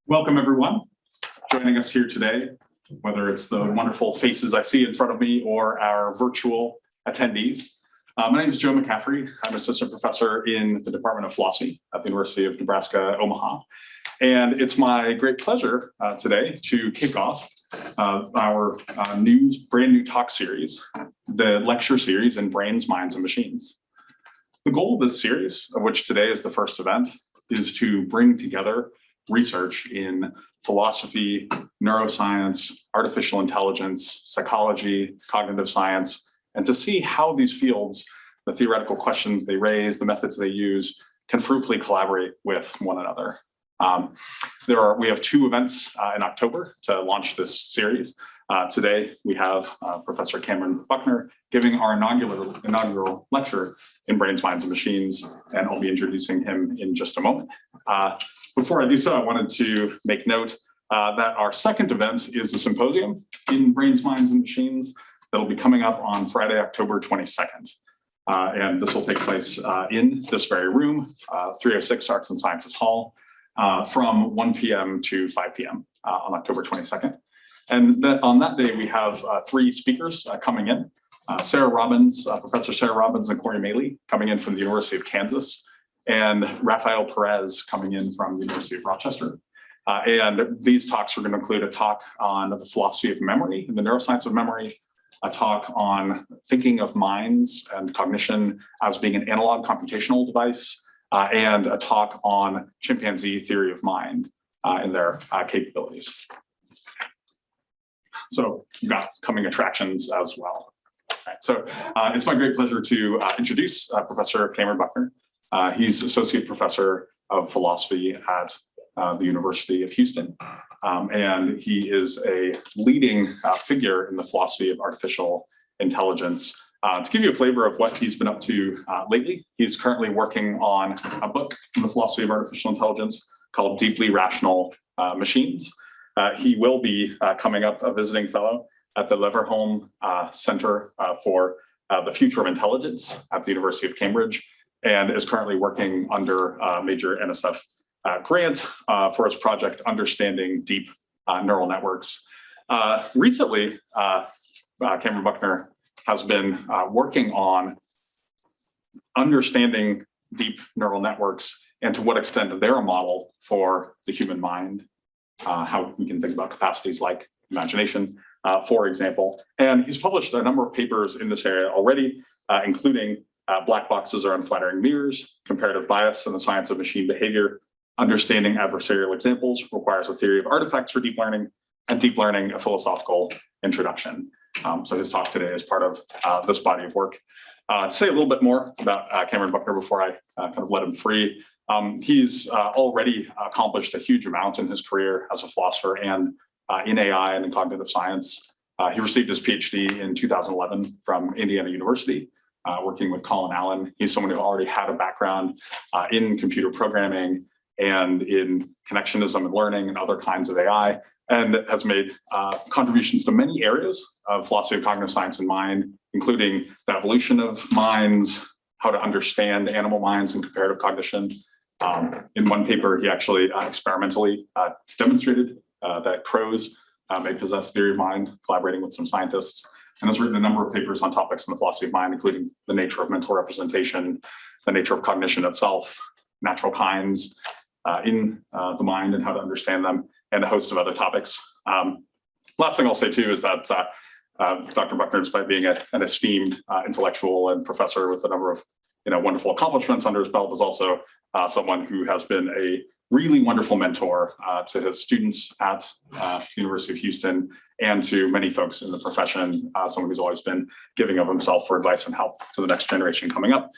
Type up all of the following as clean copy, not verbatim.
Welcome, everyone, joining us here today, whether it's the wonderful faces I see in front of me or our virtual attendees. My name is Joe McCaffrey. I'm assistant professor in the Department of Philosophy at the University of Nebraska, Omaha. And it's my great pleasure today to kick off our brand new talk series, the lecture series in Brains, Minds, and Machines. The goal of this series, of which today is the first event, is to bring together research in philosophy, neuroscience, artificial intelligence, psychology, cognitive science, and to see how these fields, the theoretical questions they raise, the methods they use, can fruitfully collaborate with one another. We have two events in October to launch this series. Today, we have Professor Cameron Buckner giving our inaugural lecture in Brains, Minds, and Machines, and I'll be introducing him in just a moment. Before I do so, I wanted to make note that our second event is the symposium in Brains, Minds, and Machines that'll be coming up on Friday, October 22nd. And this will take place in this very room, 306 Arts and Sciences Hall, from 1 p.m. to 5 p.m. On October 22nd. And on that day, we have three speakers coming in. Sarah Robbins, Professor Sarah Robbins and Corey Maley coming in from the University of Kansas, and Rafael Perez coming in from the University of Rochester. And these talks are going to include a talk on the philosophy of memory and the neuroscience of memory, a talk on thinking of minds and cognition as being an analog computational device, and a talk on chimpanzee theory of mind and their capabilities. So you've got coming attractions as well. Right, so it's my great pleasure to introduce Professor Cameron Buckner. He's Associate Professor of Philosophy at the University of Houston. And he is a leading figure in the philosophy of artificial intelligence. To give you a flavor of what he's been up to lately, he's currently working on a book in the philosophy of artificial intelligence called Deeply Rational Machines. He will be coming up a visiting fellow at the Leverhulme Centre for the Future of Intelligence at the University of Cambridge, and is currently working under a major NSF grant for his project Understanding Deep Neural Networks. Recently, Cameron Buckner has been working on understanding deep neural networks and to what extent they're a model for the human mind, how we can think about capacities like imagination, for example. And he's published a number of papers in this area already, including Black Boxes Are Unflattering Mirrors, Comparative Bias in the Science of Machine Behavior, Understanding Adversarial Examples Requires a Theory of Artifacts for Deep Learning, and Deep Learning, a Philosophical Introduction. So his talk today is part of this body of work. To say a little bit more about Cameron Buckner before I kind of let him free, he's already accomplished a huge amount in his career as a philosopher and in AI and in cognitive science. He received his PhD in 2011 from Indiana University, working with Colin Allen. He's someone who already had a background in computer programming and in connectionism and learning and other kinds of AI, and has made contributions to many areas of philosophy of cognitive science and mind, including the evolution of minds, how to understand animal minds and comparative cognition. In one paper, he actually experimentally demonstrated that crows may possess theory of mind, collaborating with some scientists, and has written a number of papers on topics in the philosophy of mind, including the nature of mental representation, the nature of cognition itself, natural kinds in the mind and how to understand them, and a host of other topics. Last thing I'll say too is that Dr. Buckner, despite being an esteemed intellectual and professor with a number of wonderful accomplishments under his belt, is also someone who has been a really wonderful mentor to his students at the University of Houston and to many folks in the profession, someone who's always been giving of himself for advice and help to the next generation coming up,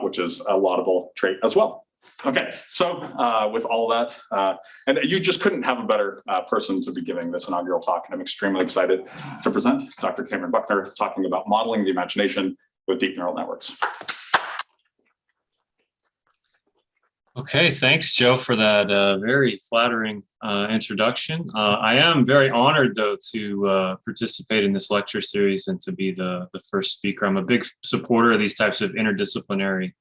which is a laudable trait as well. Okay, so with all that, and you just couldn't have a better person to be giving this inaugural talk, and I'm extremely excited to present Dr. Cameron Buckner talking about modeling the imagination with deep neural networks. Okay, thanks, Joe, for that very flattering introduction. I am very honored, though, to participate in this lecture series and to be the first speaker. I'm a big supporter of these types of interdisciplinary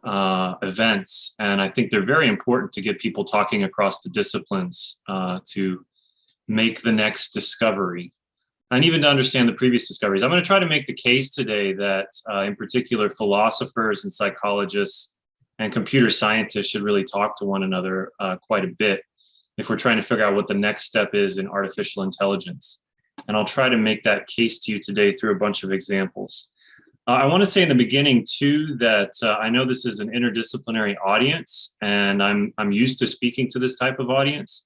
events, and I think they're very important to get people talking across the disciplines to make the next discovery, and even to understand the previous discoveries. I'm going to try to make the case today that, in particular, philosophers and psychologists and computer scientists should really talk to one another quite a bit if we're trying to figure out what the next step is in artificial intelligence. And I'll try to make that case to you today through a bunch of examples. I want to say in the beginning, too, that I know this is an interdisciplinary audience, and I'm used to speaking to this type of audience.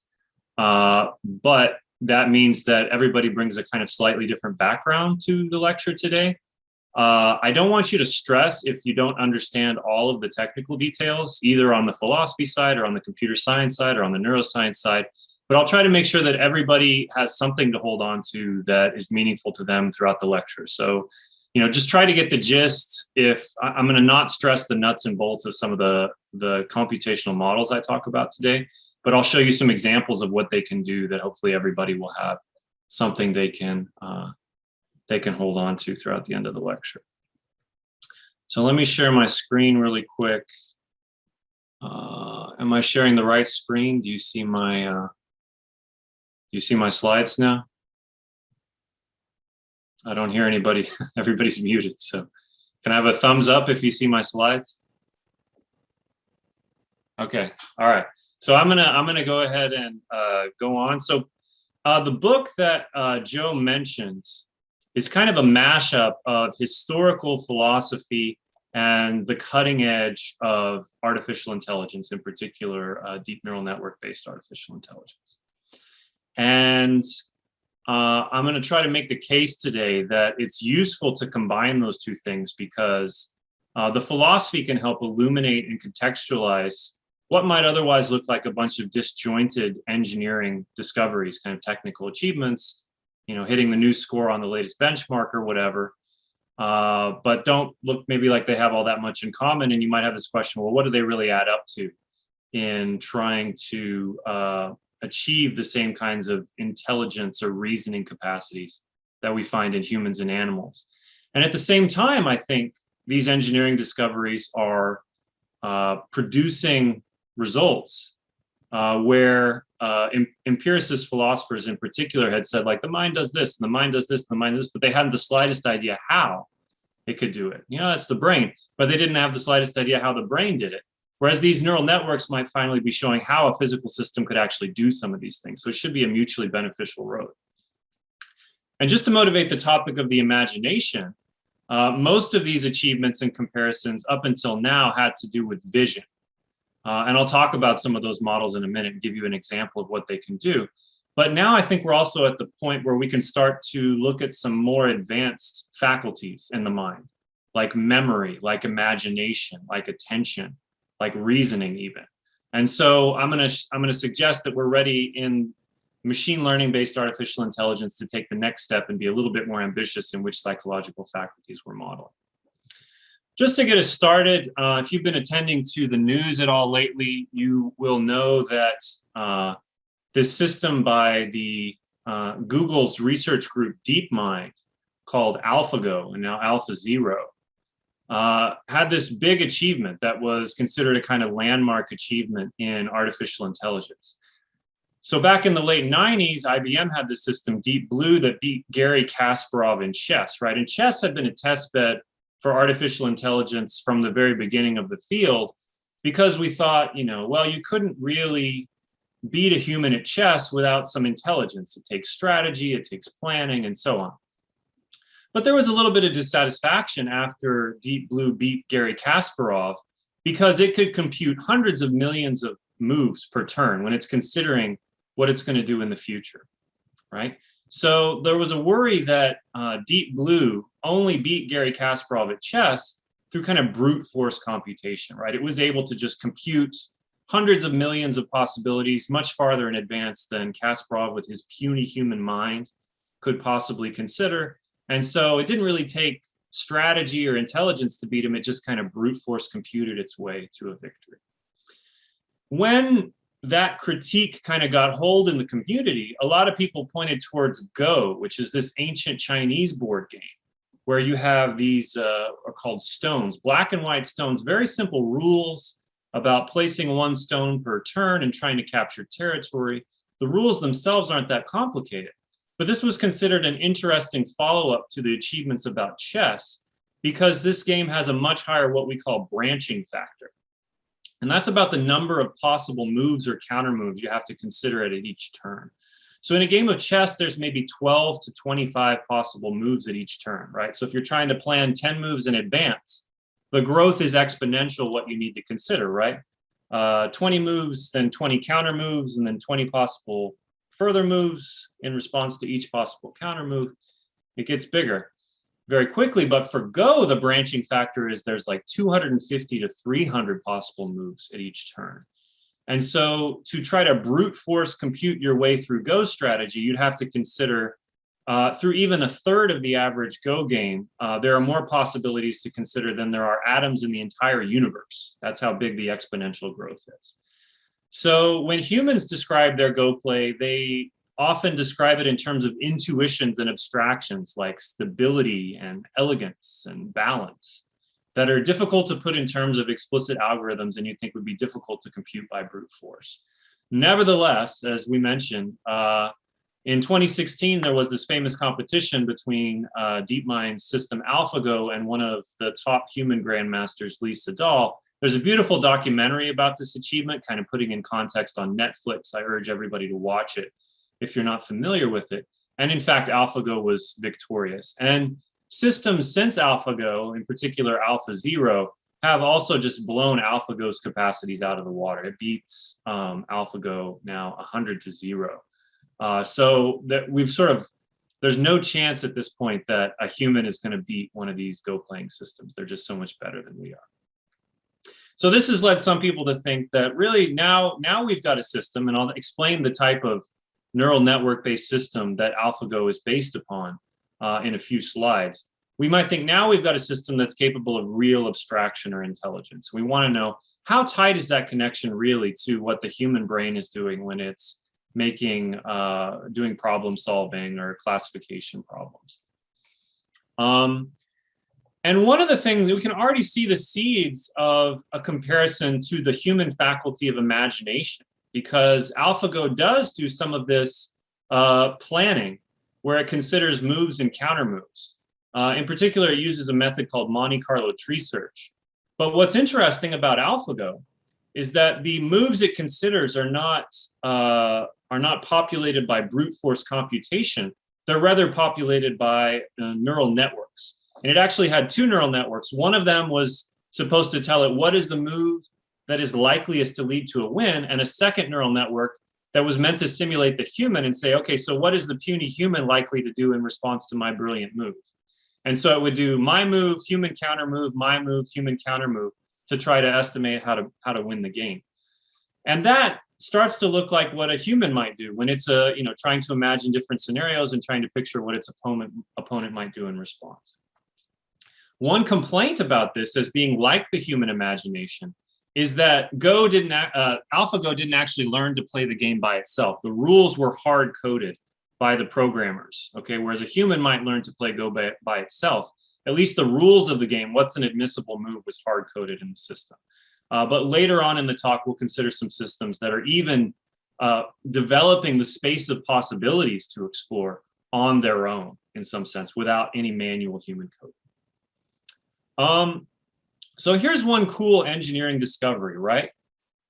But that means that everybody brings a kind of slightly different background to the lecture today. I don't want you to stress if you don't understand all of the technical details, either on the philosophy side or on the computer science side or on the neuroscience side. But I'll try to make sure that everybody has something to hold on to that is meaningful to them throughout the lecture. So, just try to get the gist. If I'm going to not stress the nuts and bolts of some of the computational models I talk about today, but I'll show you some examples of what they can do that hopefully everybody will have something they can hold on to throughout the end of the lecture. So let me share my screen really quick. Am I sharing the right screen? Do you see my slides now? I don't hear anybody. Everybody's muted. So can I have a thumbs up if you see my slides? Okay. All right. So I'm gonna go ahead and go on. So the book that Joe mentioned is kind of a mashup of historical philosophy and the cutting edge of artificial intelligence, in particular, deep neural network-based artificial intelligence. And I'm going to try to make the case today that it's useful to combine those two things, because the philosophy can help illuminate and contextualize what might otherwise look like a bunch of disjointed engineering discoveries, kind of technical achievements, hitting the new score on the latest benchmark or whatever, but don't look maybe like they have all that much in common. And you might have this question, well, what do they really add up to in trying to achieve the same kinds of intelligence or reasoning capacities that we find in humans and animals? And at the same time, I think these engineering discoveries are producing results where empiricist philosophers in particular had said, like, the mind does this, and the mind does this, and the mind does this, but they hadn't the slightest idea how it could do it. It's the brain, but they didn't have the slightest idea how the brain did it. Whereas these neural networks might finally be showing how a physical system could actually do some of these things. So it should be a mutually beneficial road. And just to motivate the topic of the imagination, most of these achievements and comparisons up until now had to do with vision. And I'll talk about some of those models in a minute and give you an example of what they can do. But now I think we're also at the point where we can start to look at some more advanced faculties in the mind, like memory, like imagination, like attention, like reasoning even. And so I'm gonna suggest that we're ready in machine learning based artificial intelligence to take the next step and be a little bit more ambitious in which psychological faculties we're modeling. Just to get us started, if you've been attending to the news at all lately, you will know that this system by the Google's research group DeepMind, called AlphaGo and now AlphaZero, had this big achievement that was considered a kind of landmark achievement in artificial intelligence. So back in the late 90s, IBM had this system, Deep Blue, that beat Garry Kasparov in chess, right? And chess had been a test bed for artificial intelligence from the very beginning of the field, because we thought, well, you couldn't really beat a human at chess without some intelligence. It takes strategy, it takes planning, and so on. But there was a little bit of dissatisfaction after Deep Blue beat Garry Kasparov, because it could compute hundreds of millions of moves per turn when it's considering what it's going to do in the future, right? So there was a worry that Deep Blue only beat Garry Kasparov at chess through kind of brute force computation, right? It was able to just compute hundreds of millions of possibilities, much farther in advance than Kasparov with his puny human mind could possibly consider. And so it didn't really take strategy or intelligence to beat him. It just kind of brute force computed its way to a victory. When that critique kind of got hold in the community, a lot of people pointed towards Go, which is this ancient Chinese board game. where you have these are called stones, black and white stones, very simple rules about placing one stone per turn and trying to capture territory. The rules themselves aren't that complicated, but this was considered an interesting follow-up to the achievements about chess because this game has a much higher what we call branching factor. And that's about the number of possible moves or counter moves you have to consider at each turn. So in a game of chess, there's maybe 12 to 25 possible moves at each turn, right? So if you're trying to plan 10 moves in advance, the growth is exponential what you need to consider, right? 20 moves, then 20 counter moves, and then 20 possible further moves in response to each possible counter move. It gets bigger very quickly, but for Go, the branching factor is there's like 250 to 300 possible moves at each turn. And so to try to brute force compute your way through Go strategy, you'd have to consider through even a third of the average Go game, there are more possibilities to consider than there are atoms in the entire universe. That's how big the exponential growth is. So when humans describe their Go play, they often describe it in terms of intuitions and abstractions like stability and elegance and balance that are difficult to put in terms of explicit algorithms and you think would be difficult to compute by brute force. Nevertheless, as we mentioned, in 2016, there was this famous competition between DeepMind's system AlphaGo and one of the top human grandmasters, Lee Sedol. There's a beautiful documentary about this achievement, kind of putting in context on Netflix. I urge everybody to watch it if you're not familiar with it. And in fact, AlphaGo was victorious. And systems since AlphaGo, in particular AlphaZero, have also just blown AlphaGo's capacities out of the water. It beats AlphaGo now 100 to 0. So that we've there's no chance at this point that a human is going to beat one of these Go playing systems. They're just so much better than we are. So this has led some people to think that really now we've got a system, and I'll explain the type of neural network-based system that AlphaGo is based upon in a few slides. We might think now we've got a system that's capable of real abstraction or intelligence. We want to know how tight is that connection really to what the human brain is doing when it's making, doing problem solving or classification problems. And one of the things, we can already see the seeds of a comparison to the human faculty of imagination, because AlphaGo does do some of this planning where it considers moves and counter moves. In particular, it uses a method called Monte Carlo tree search. But what's interesting about AlphaGo is that the moves it considers are not populated by brute force computation. They're rather populated by neural networks. And it actually had two neural networks. One of them was supposed to tell it what is the move that is likeliest to lead to a win, and a second neural network that was meant to simulate the human and say, okay, so what is the puny human likely to do in response to my brilliant move? And so it would do my move, human counter move, my move, human counter move, to try to estimate how to win the game. And that starts to look like what a human might do when it's trying to imagine different scenarios and trying to picture what its opponent might do in response. One complaint about this as being like the human imagination is that AlphaGo didn't actually learn to play the game by itself. The rules were hard-coded by the programmers, okay? Whereas a human might learn to play Go by itself. At least the rules of the game, what's an admissible move, was hard-coded in the system. But later on in the talk, we'll consider some systems that are even developing the space of possibilities to explore on their own, in some sense, without any manual human code. So here's one cool engineering discovery, right?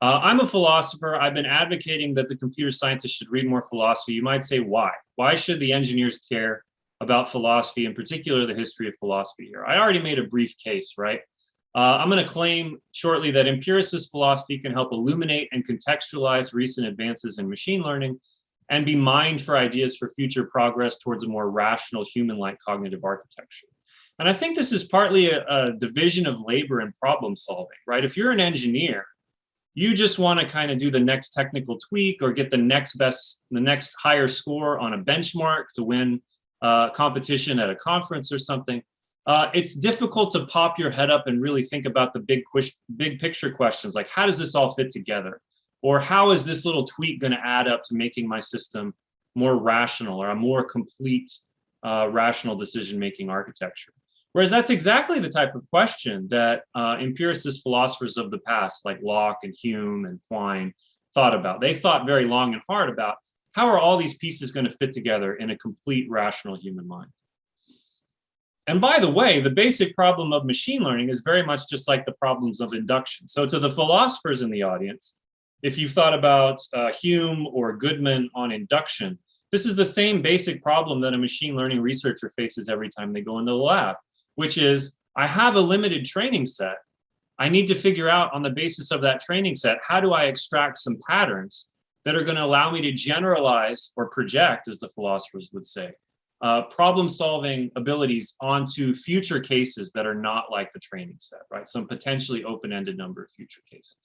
I'm a philosopher. I've been advocating that the computer scientists should read more philosophy. You might say, why? Why should the engineers care about philosophy, in particular the history of philosophy here? I already made a brief case, right? I'm going to claim shortly that empiricist philosophy can help illuminate and contextualize recent advances in machine learning and be mined for ideas for future progress towards a more rational, human-like cognitive architecture. And I think this is partly a division of labor and problem solving, right? If you're an engineer, you just want to kind of do the next technical tweak or get the next higher score on a benchmark to win competition at a conference or something. It's difficult to pop your head up and really think about the big picture questions, like how does this all fit together? Or how is this little tweak going to add up to making my system more rational or a more complete rational decision-making architecture? Whereas that's exactly the type of question that empiricist philosophers of the past, like Locke and Hume and Quine, thought about. They thought very long and hard about how are all these pieces going to fit together in a complete rational human mind. And by the way, the basic problem of machine learning is very much just like the problems of induction. So to the philosophers in the audience, if you've thought about Hume or Goodman on induction, this is the same basic problem that a machine learning researcher faces every time they go into the lab, which is, I have a limited training set. I need to figure out on the basis of that training set, how do I extract some patterns that are going to allow me to generalize or project, as the philosophers would say, problem-solving abilities onto future cases that are not like the training set, right? Some potentially open-ended number of future cases.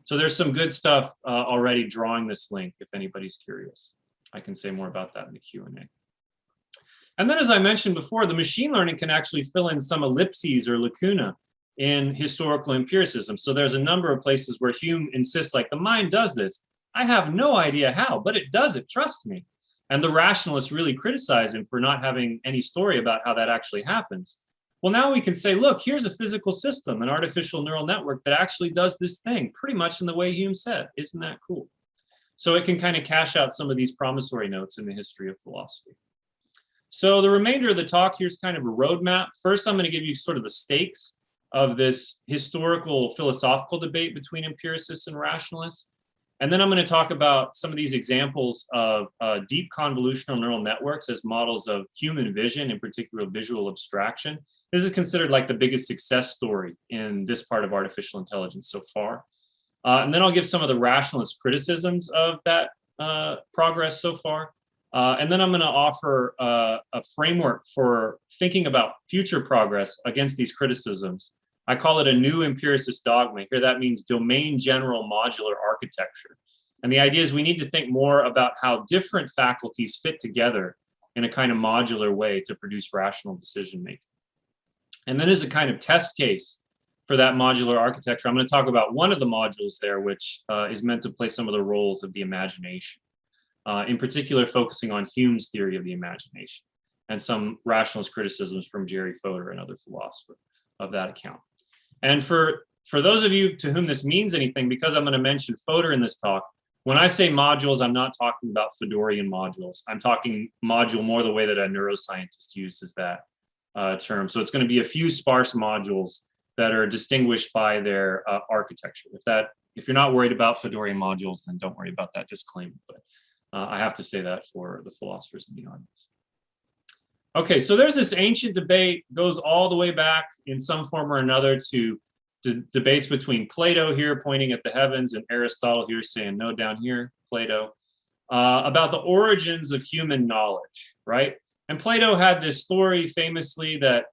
So there's some good stuff already drawing this link, if anybody's curious. I can say more about that in the Q&A. And then, as I mentioned before, the machine learning can actually fill in some ellipses or lacuna in historical empiricism. So there's a number of places where Hume insists, like, the mind does this. I have no idea how, but it does it, trust me. And the rationalists really criticize him for not having any story about how that actually happens. Well, now we can say, look, here's a physical system, an artificial neural network that actually does this thing pretty much in the way Hume said. Isn't that cool? So it can kind of cash out some of these promissory notes in the history of philosophy. So the remainder of the talk, here's kind of a roadmap. First, I'm going to give you sort of the stakes of this historical philosophical debate between empiricists and rationalists. And then I'm going to talk about some of these examples of deep convolutional neural networks as models of human vision, in particular visual abstraction. This is considered like the biggest success story in this part of artificial intelligence so far. And then I'll give some of the rationalist criticisms of that progress so far. And then I'm going to offer a framework for thinking about future progress against these criticisms. I call it a new empiricist dogma. Here that means domain general modular architecture. And the idea is we need to think more about how different faculties fit together in a kind of modular way to produce rational decision making. And then as a kind of test case for that modular architecture, I'm going to talk about one of the modules there, which is meant to play some of the roles of the imagination, in particular focusing on Hume's theory of the imagination and some rationalist criticisms from Jerry Fodor, another philosopher of that account. And for those of you to whom this means anything, because I'm going to mention Fodor in this talk, when I say modules, I'm not talking about Fodorian modules. I'm talking module more the way that a neuroscientist uses that term. So it's going to be a few sparse modules that are distinguished by their architecture. If you're not worried about Fodorian modules, then don't worry about that disclaimer. But I have to say that for the philosophers in the audience. Okay, so there's this ancient debate, goes all the way back in some form or another to debates between Plato here pointing at the heavens and Aristotle here saying no down here, Plato, about the origins of human knowledge, right? And Plato had this story famously that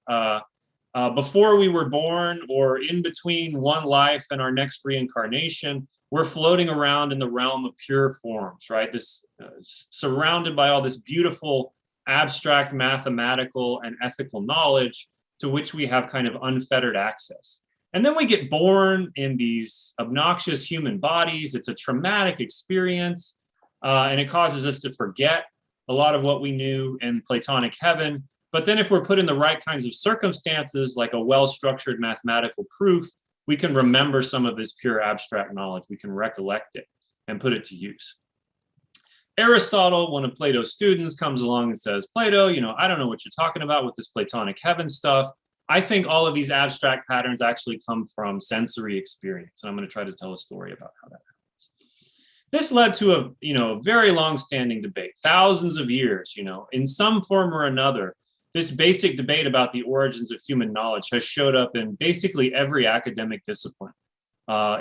before we were born or in between one life and our next reincarnation, we're floating around in the realm of pure forms, right? This surrounded by all this beautiful abstract mathematical and ethical knowledge to which we have kind of unfettered access. And then we get born in these obnoxious human bodies. It's a traumatic experience, and it causes us to forget a lot of what we knew in Platonic heaven. But then if we're put in the right kinds of circumstances, like a well-structured mathematical proof, we can remember some of this pure abstract knowledge. We can recollect it and put it to use. Aristotle, one of Plato's students, comes along and says, Plato, I don't know what you're talking about with this Platonic heaven stuff. I think all of these abstract patterns actually come from sensory experience. And I'm going to try to tell a story about how that happens. This led to a very long-standing debate, thousands of years, in some form or another. This basic debate about the origins of human knowledge has showed up in basically every academic discipline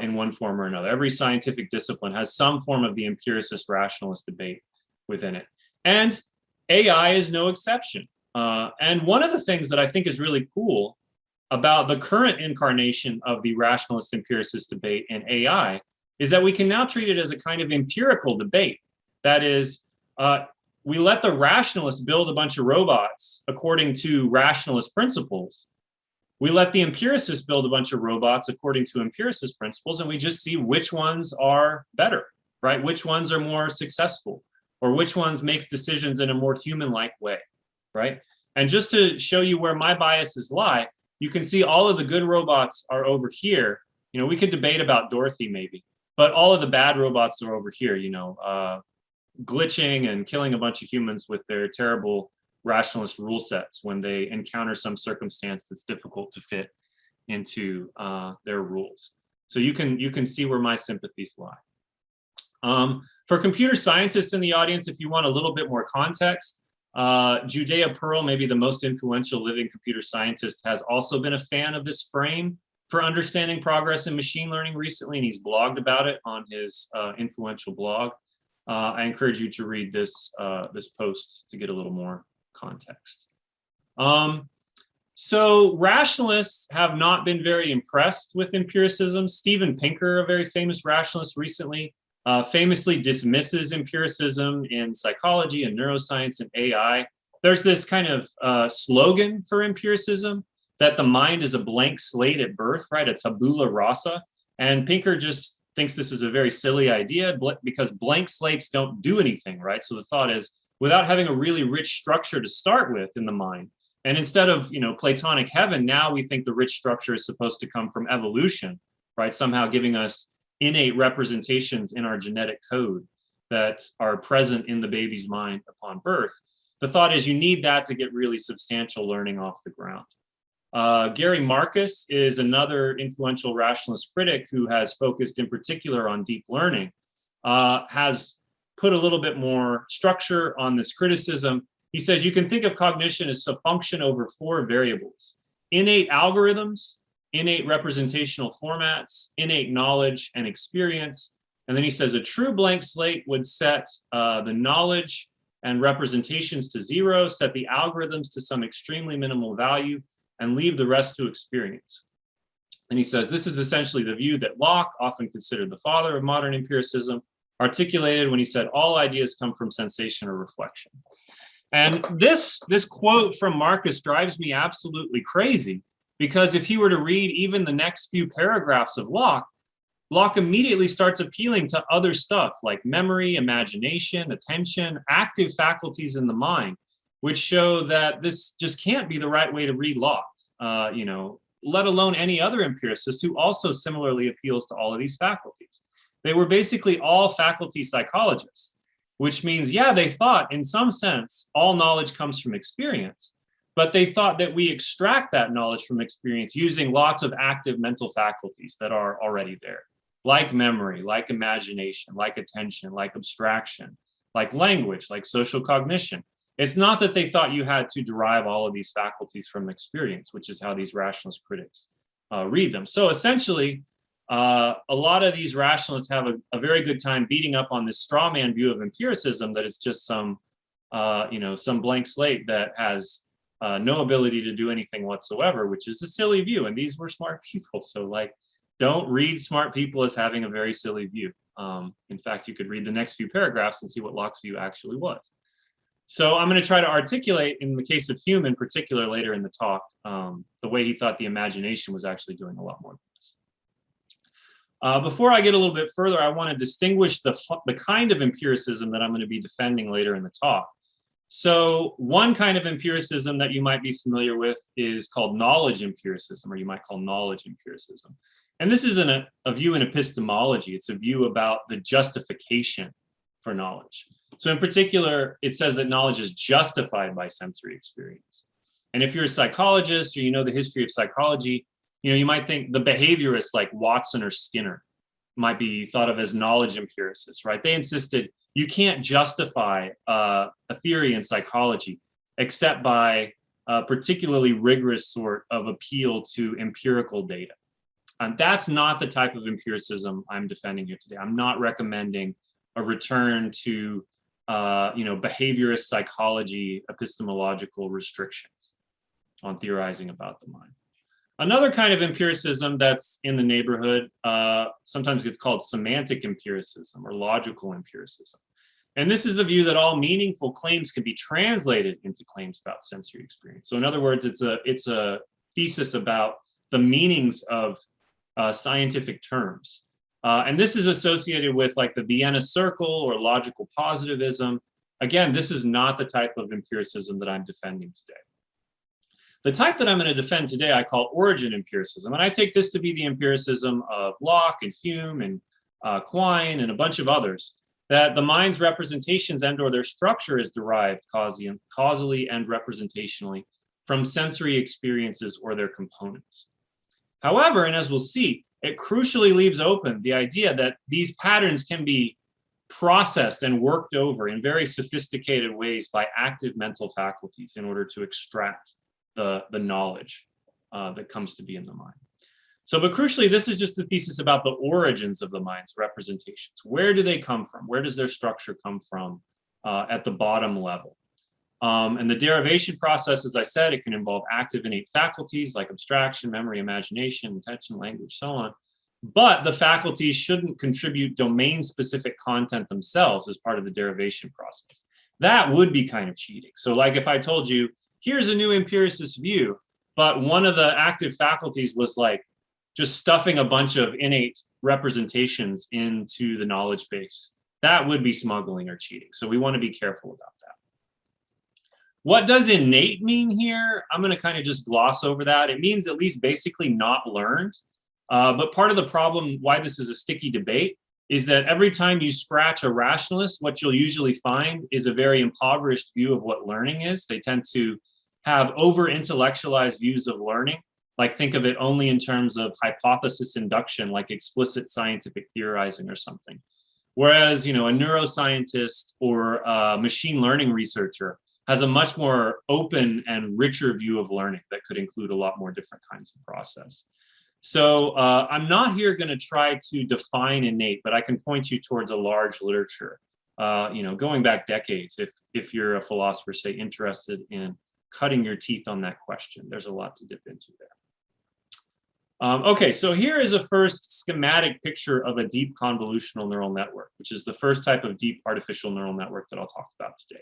in one form or another. Every scientific discipline has some form of the empiricist rationalist debate within it. And AI is no exception. And one of the things that I think is really cool about the current incarnation of the rationalist empiricist debate in AI is that we can now treat it as a kind of empirical debate. That is, we let the rationalists build a bunch of robots according to rationalist principles. We let the empiricists build a bunch of robots according to empiricist principles, and we just see which ones are better, right? Which ones are more successful, or which ones make decisions in a more human-like way, right? And just to show you where my biases lie, you can see all of the good robots are over here. You know, we could debate about Dorothy maybe, but all of the bad robots are over here, glitching and killing a bunch of humans with their terrible rationalist rule sets when they encounter some circumstance that's difficult to fit into their rules. So you can see where my sympathies lie. For computer scientists in the audience, if you want a little bit more context, Judea Pearl, maybe the most influential living computer scientist, has also been a fan of this frame for understanding progress in machine learning recently, and he's blogged about it on his influential blog. I encourage you to read this post to get a little more context. So rationalists have not been very impressed with empiricism. Steven Pinker, a very famous rationalist recently, famously dismisses empiricism in psychology and neuroscience and AI. There's this kind of slogan for empiricism that the mind is a blank slate at birth, right? A tabula rasa. And Pinker just thinks this is a very silly idea because blank slates don't do anything, right? So the thought is, without having a really rich structure to start with in the mind, and instead of, Platonic heaven, now we think the rich structure is supposed to come from evolution, right? Somehow giving us innate representations in our genetic code that are present in the baby's mind upon birth. The thought is you need that to get really substantial learning off the ground. Gary Marcus is another influential rationalist critic who has focused in particular on deep learning, has put a little bit more structure on this criticism. He says you can think of cognition as a function over 4 variables: innate algorithms, innate representational formats, innate knowledge and experience. And then he says a true blank slate would set the knowledge and representations to 0, set the algorithms to some extremely minimal value, and leave the rest to experience. And he says this is essentially the view that Locke, often considered the father of modern empiricism, articulated when he said all ideas come from sensation or reflection. And this quote from Marcus drives me absolutely crazy, because if he were to read even the next few paragraphs of Locke, Locke immediately starts appealing to other stuff like memory, imagination, attention, active faculties in the mind, which show that this just can't be the right way to read Locke, let alone any other empiricist who also similarly appeals to all of these faculties. They were basically all faculty psychologists, which means, yeah, they thought in some sense, all knowledge comes from experience, but they thought that we extract that knowledge from experience using lots of active mental faculties that are already there, like memory, like imagination, like attention, like abstraction, like language, like social cognition. It's not that they thought you had to derive all of these faculties from experience, which is how these rationalist critics read them. So essentially, a lot of these rationalists have a very good time beating up on this straw man view of empiricism that it's just some blank slate that has no ability to do anything whatsoever, which is a silly view. And these were smart people. So don't read smart people as having a very silly view. In fact, you could read the next few paragraphs and see what Locke's view actually was. So I'm going to try to articulate, in the case of Hume in particular later in the talk, the way he thought the imagination was actually doing a lot more than this. Before I get a little bit further, I want to distinguish the kind of empiricism that I'm going to be defending later in the talk. So one kind of empiricism that you might be familiar with is called knowledge empiricism, or you might call knowledge empiricism. And this isn't a view in epistemology. It's a view about the justification for knowledge. So in particular, it says that knowledge is justified by sensory experience. And if you're a psychologist or you know the history of psychology, you might think the behaviorists like Watson or Skinner might be thought of as knowledge empiricists, right? They insisted you can't justify a theory in psychology except by a particularly rigorous sort of appeal to empirical data. And that's not the type of empiricism I'm defending here today. I'm not recommending a return to behaviorist psychology epistemological restrictions on theorizing about the mind. Another kind of empiricism that's in the neighborhood sometimes gets called semantic empiricism or logical empiricism. And this is the view that all meaningful claims can be translated into claims about sensory experience. So in other words, it's a thesis about the meanings of scientific terms. And this is associated with the Vienna Circle or logical positivism. Again, this is not the type of empiricism that I'm defending today. The type that I'm going to defend today, I call origin empiricism. And I take this to be the empiricism of Locke and Hume and Quine and a bunch of others, that the mind's representations and or their structure is derived causally and representationally from sensory experiences or their components. However, and as we'll see, it crucially leaves open the idea that these patterns can be processed and worked over in very sophisticated ways by active mental faculties in order to extract the knowledge that comes to be in the mind. So, but crucially, this is just a thesis about the origins of the mind's representations. Where do they come from? Where does their structure come from at the bottom level? And the derivation process, as I said, it can involve active innate faculties like abstraction, memory, imagination, attention, language, so on. But the faculties shouldn't contribute domain-specific content themselves as part of the derivation process. That would be kind of cheating. So like if I told you, here's a new empiricist view, but one of the active faculties was like just stuffing a bunch of innate representations into the knowledge base, that would be smuggling or cheating. So we want to be careful about that. What does innate mean here? I'm going to kind of just gloss over that. It means at least basically not learned. But part of the problem why this is a sticky debate is that every time you scratch a rationalist, what you'll usually find is a very impoverished view of what learning is. They tend to have over-intellectualized views of learning, like think of it only in terms of hypothesis induction, like explicit scientific theorizing or something. Whereas, you know, a neuroscientist or a machine learning researcher has a much more open and richer view of learning that could include a lot more different kinds of process. So I'm not here going to try to define innate, but I can point you towards a large literature, you know, going back decades, if you're a philosopher, say, interested in cutting your teeth on that question. There's a lot to dip into there. Okay, so here is a first schematic picture of a deep convolutional neural network, which is the first type of deep artificial neural network that I'll talk about today.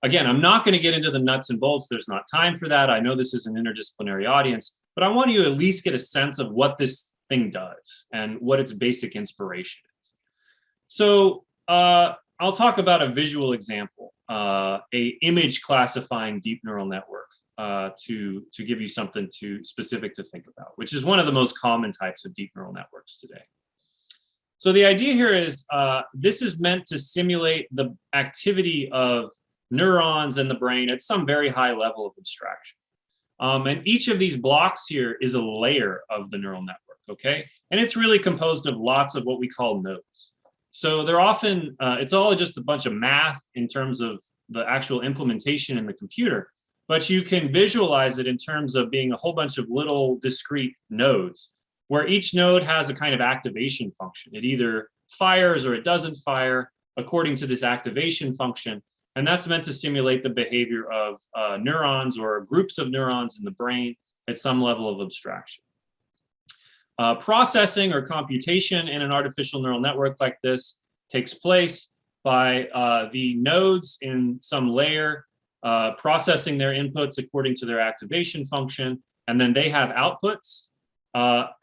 Again, I'm not going to get into the nuts and bolts. There's not time for that. I know this is an interdisciplinary audience, but I want you to at least get a sense of what this thing does and what its basic inspiration is. So I'll talk about a visual example, a image classifying deep neural network to give you something specific to think about, which is one of the most common types of deep neural networks today. So the idea here is this is meant to simulate the activity of neurons in the brain at some very high level of abstraction. And each of these blocks here is a layer of the neural network, okay? And it's really composed of lots of what we call nodes. So they're often, it's all just a bunch of math in terms of the actual implementation in the computer, but you can visualize it in terms of being a whole bunch of little discrete nodes, where each node has a kind of activation function. It either fires or it doesn't fire according to this activation function. And that's meant to simulate the behavior of neurons or groups of neurons in the brain at some level of abstraction. Processing or computation in an artificial neural network like this takes place by the nodes in some layer processing their inputs according to their activation function, and then they have outputs.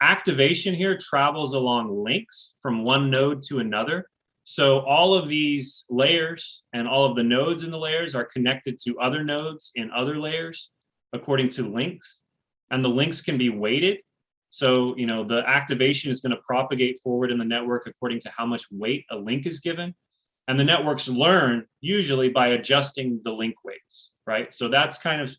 Activation here travels along links from one node to another. So all of these layers and all of the nodes in the layers are connected to other nodes in other layers according to links, and the links can be weighted. So, you know, the activation is going to propagate forward in the network according to how much weight a link is given. And the networks learn usually by adjusting the link weights, right? So that's kind of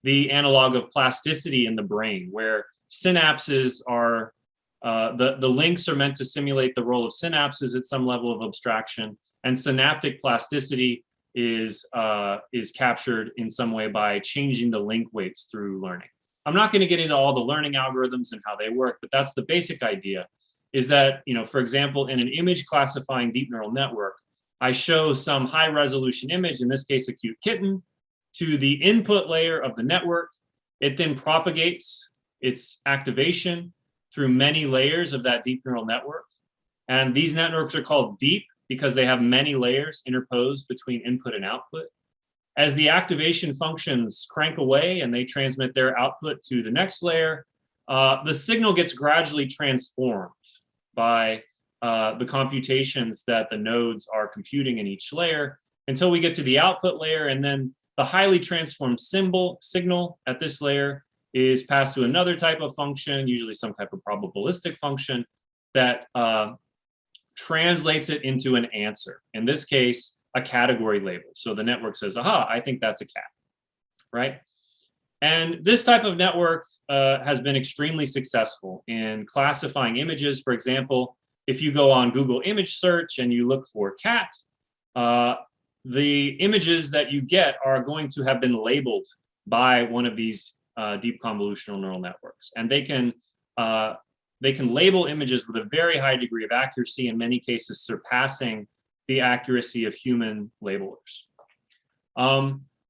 the analog of plasticity in the brain, where synapses are the links are meant to simulate the role of synapses at some level of abstraction, and synaptic plasticity is captured in some way by changing the link weights through learning. I'm not going to get into all the learning algorithms and how they work, but that's the basic idea, is that, you know, for example, in an image classifying deep neural network, I show some high resolution image, in this case, a cute kitten, to the input layer of the network. It then propagates its activation through many layers of that deep neural network. And these networks are called deep because they have many layers interposed between input and output. As the activation functions crank away and they transmit their output to the next layer, the signal gets gradually transformed by the computations that the nodes are computing in each layer until we get to the output layer. And then the highly transformed signal at this layer is passed to another type of function, usually some type of probabilistic function that translates it into an answer. In this case, a category label. So the network says, aha, I think that's a cat, right? And this type of network has been extremely successful in classifying images. For example, if you go on Google image search and you look for cat, the images that you get are going to have been labeled by one of these deep convolutional neural networks. And they can label images with a very high degree of accuracy, in many cases surpassing the accuracy of human labelers.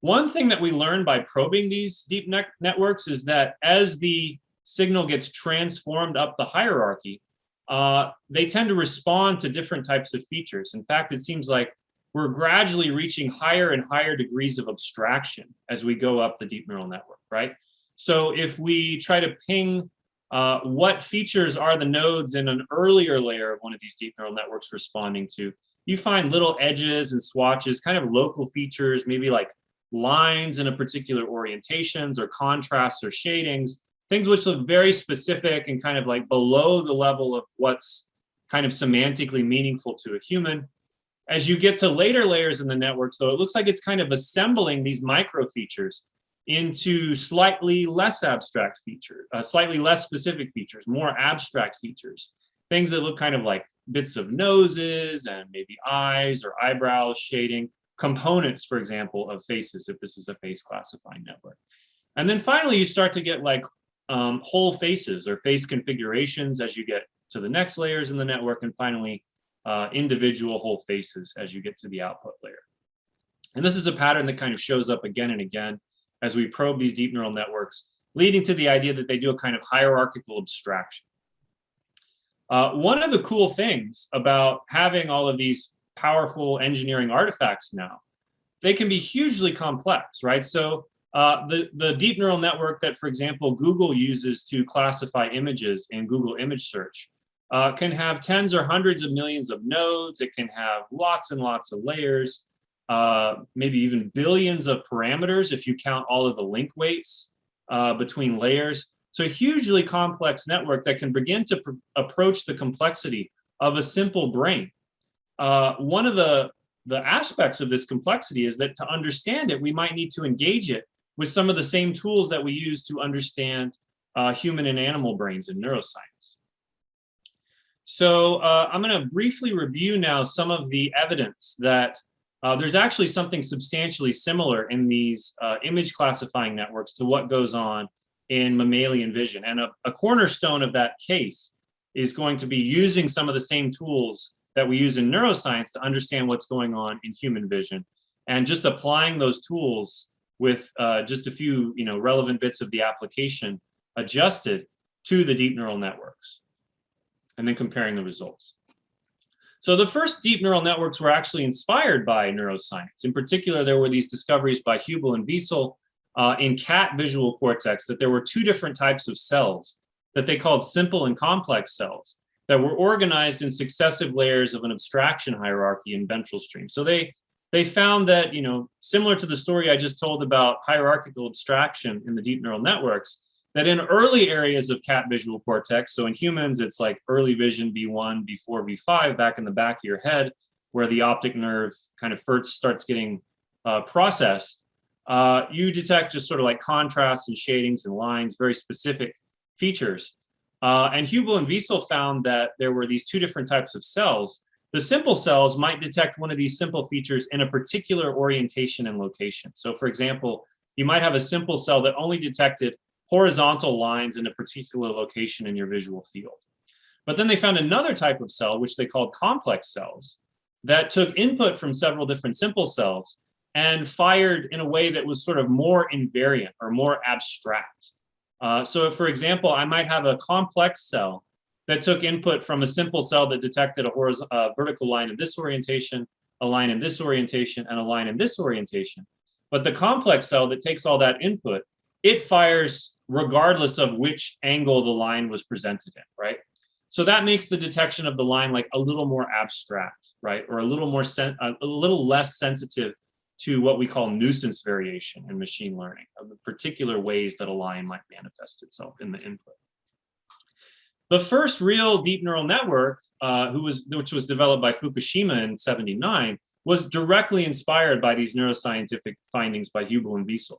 One thing that we learned by probing these deep networks is that as the signal gets transformed up the hierarchy, they tend to respond to different types of features. In fact, it seems like we're gradually reaching higher and higher degrees of abstraction as we go up the deep neural network, right? So if we try to ping what features are the nodes in an earlier layer of one of these deep neural networks responding to, you find little edges and swatches, kind of local features, maybe like lines in a particular orientations or contrasts or shadings, things which look very specific and kind of like below the level of what's kind of semantically meaningful to a human. As you get to later layers in the networks, though, it looks like it's kind of assembling these micro features into slightly less abstract features, slightly less specific features, more abstract features, things that look kind of like bits of noses and maybe eyes or eyebrows, shading, components, for example, of faces, if this is a face classifying network. And then finally, you start to get like whole faces or face configurations as you get to the next layers in the network, and finally, individual whole faces as you get to the output layer. And this is a pattern that kind of shows up again and again as we probe these deep neural networks, leading to the idea that they do a kind of hierarchical abstraction. One of the cool things about having all of these powerful engineering artifacts now, they can be hugely complex, right? So the deep neural network that, for example, Google uses to classify images in Google image search can have tens or hundreds of millions of nodes. It can have lots and lots of layers, maybe even billions of parameters if you count all of the link weights between layers. So a hugely complex network that can begin to approach the complexity of a simple brain. One of the aspects of this complexity is that to understand it, we might need to engage it with some of the same tools that we use to understand human and animal brains in neuroscience. So I'm going to briefly review now some of the evidence that there's actually something substantially similar in these image classifying networks to what goes on in mammalian vision. And a cornerstone of that case is going to be using some of the same tools that we use in neuroscience to understand what's going on in human vision, and just applying those tools with just a few relevant bits of the application adjusted to the deep neural networks, and then comparing the results. So the first deep neural networks were actually inspired by neuroscience. In particular, there were these discoveries by Hubel and Wiesel in cat visual cortex that there were two different types of cells that they called simple and complex cells that were organized in successive layers of an abstraction hierarchy in ventral stream. So they found that, similar to the story I just told about hierarchical abstraction in the deep neural networks, that in early areas of cat visual cortex, so in humans, it's like early vision V1, V4, V5, back in the back of your head, where the optic nerve kind of first starts getting processed, you detect just sort of like contrasts and shadings and lines, very specific features. And Hubel and Wiesel found that there were these two different types of cells. The simple cells might detect one of these simple features in a particular orientation and location. So for example, you might have a simple cell that only detected horizontal lines in a particular location in your visual field. But then they found another type of cell, which they called complex cells, that took input from several different simple cells and fired in a way that was sort of more invariant or more abstract. So for example, I might have a complex cell that took input from a simple cell that detected a vertical line in this orientation, a line in this orientation, and a line in this orientation. But the complex cell that takes all that input, it fires regardless of which angle the line was presented in, right? So that makes the detection of the line like a little more abstract, right? Or a little less sensitive to what we call nuisance variation in machine learning, of the particular ways that a line might manifest itself in the input. The first real deep neural network, which was developed by Fukushima in '79, was directly inspired by these neuroscientific findings by Hubel and Wiesel.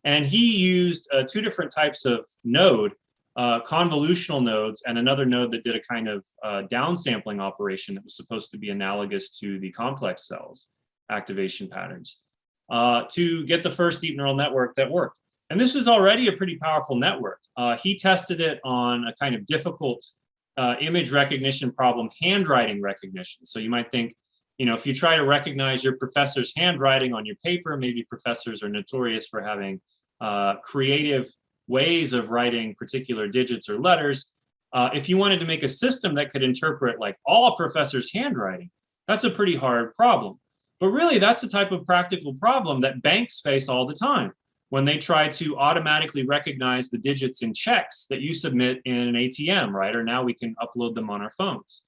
And he used two different types of node, convolutional nodes, and another node that did a kind of downsampling operation that was supposed to be analogous to the complex cells activation patterns, to get the first deep neural network that worked. And this was already a pretty powerful network. He tested it on a kind of difficult image recognition problem, handwriting recognition. So you might think, if you try to recognize your professor's handwriting on your paper, maybe professors are notorious for having creative ways of writing particular digits or letters. If you wanted to make a system that could interpret like all professors' handwriting, that's a pretty hard problem. But really, that's a type of practical problem that banks face all the time when they try to automatically recognize the digits in checks that you submit in an ATM, right? Or now we can upload them on our phones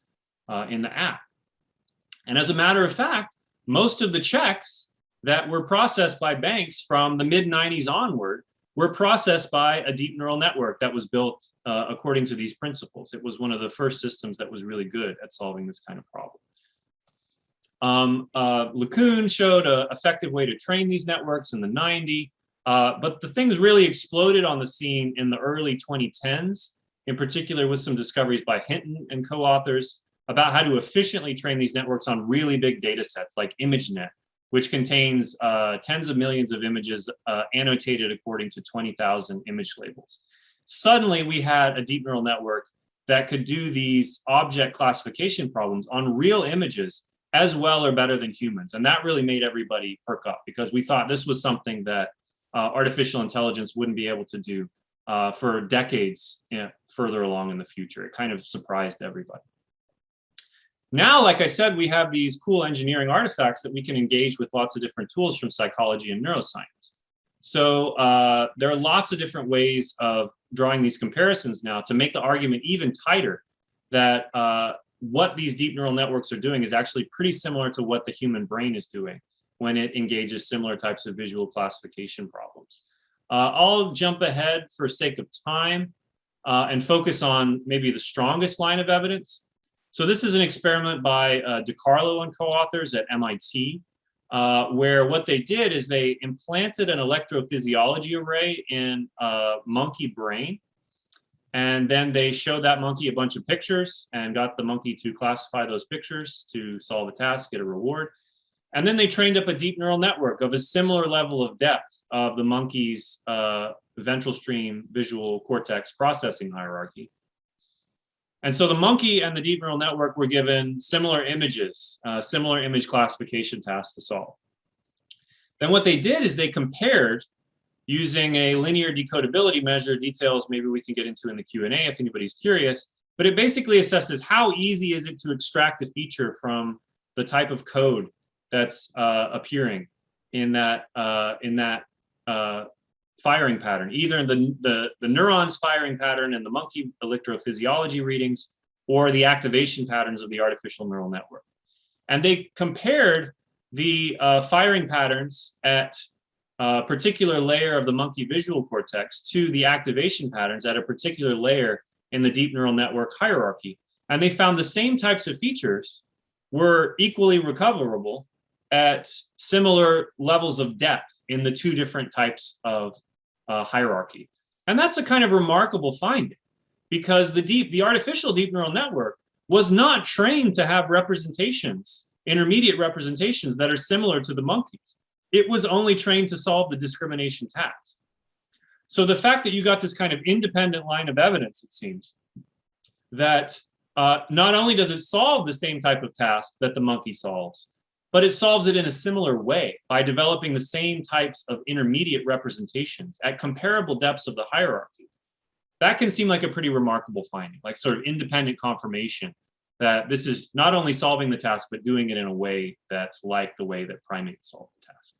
in the app. And as a matter of fact, most of the checks that were processed by banks from the mid-90s onward were processed by a deep neural network that was built according to these principles. It was one of the first systems that was really good at solving this kind of problem. LeCun showed an effective way to train these networks in the '90s, but the things really exploded on the scene in the early 2010s, in particular with some discoveries by Hinton and co-authors about how to efficiently train these networks on really big data sets like ImageNet, which contains tens of millions of images annotated according to 20,000 image labels. Suddenly, we had a deep neural network that could do these object classification problems on real images as well or better than humans. And that really made everybody perk up, because we thought this was something that artificial intelligence wouldn't be able to do for decades further along in the future. It kind of surprised everybody. Now, like I said, we have these cool engineering artifacts that we can engage with lots of different tools from psychology and neuroscience. So there are lots of different ways of drawing these comparisons now to make the argument even tighter that what these deep neural networks are doing is actually pretty similar to what the human brain is doing when it engages similar types of visual classification problems. I'll jump ahead for sake of time and focus on maybe the strongest line of evidence. So this is an experiment by DiCarlo and co-authors at MIT, where what they did is they implanted an electrophysiology array in a monkey brain. And then they showed that monkey a bunch of pictures and got the monkey to classify those pictures to solve a task, get a reward. And then they trained up a deep neural network of a similar level of depth of the monkey's ventral stream visual cortex processing hierarchy. And so the monkey and the deep neural network were given similar images, similar image classification tasks to solve. Then what they did is they compared using a linear decodability measure, details maybe we can get into in the Q&A if anybody's curious, but it basically assesses how easy is it to extract a feature from the type of code that's appearing in that firing pattern, either in the neurons firing pattern and the monkey electrophysiology readings, or the activation patterns of the artificial neural network. And they compared the firing patterns at a particular layer of the monkey visual cortex to the activation patterns at a particular layer in the deep neural network hierarchy. And they found the same types of features were equally recoverable at similar levels of depth in the two different types of hierarchy. And that's a kind of remarkable finding, because the artificial deep neural network was not trained to have representations, intermediate representations that are similar to the monkeys. It was only trained to solve the discrimination task. So the fact that you got this kind of independent line of evidence, it seems, that not only does it solve the same type of task that the monkey solves, but it solves it in a similar way by developing the same types of intermediate representations at comparable depths of the hierarchy. That can seem like a pretty remarkable finding, like sort of independent confirmation that this is not only solving the task, but doing it in a way that's like the way that primates solve the task.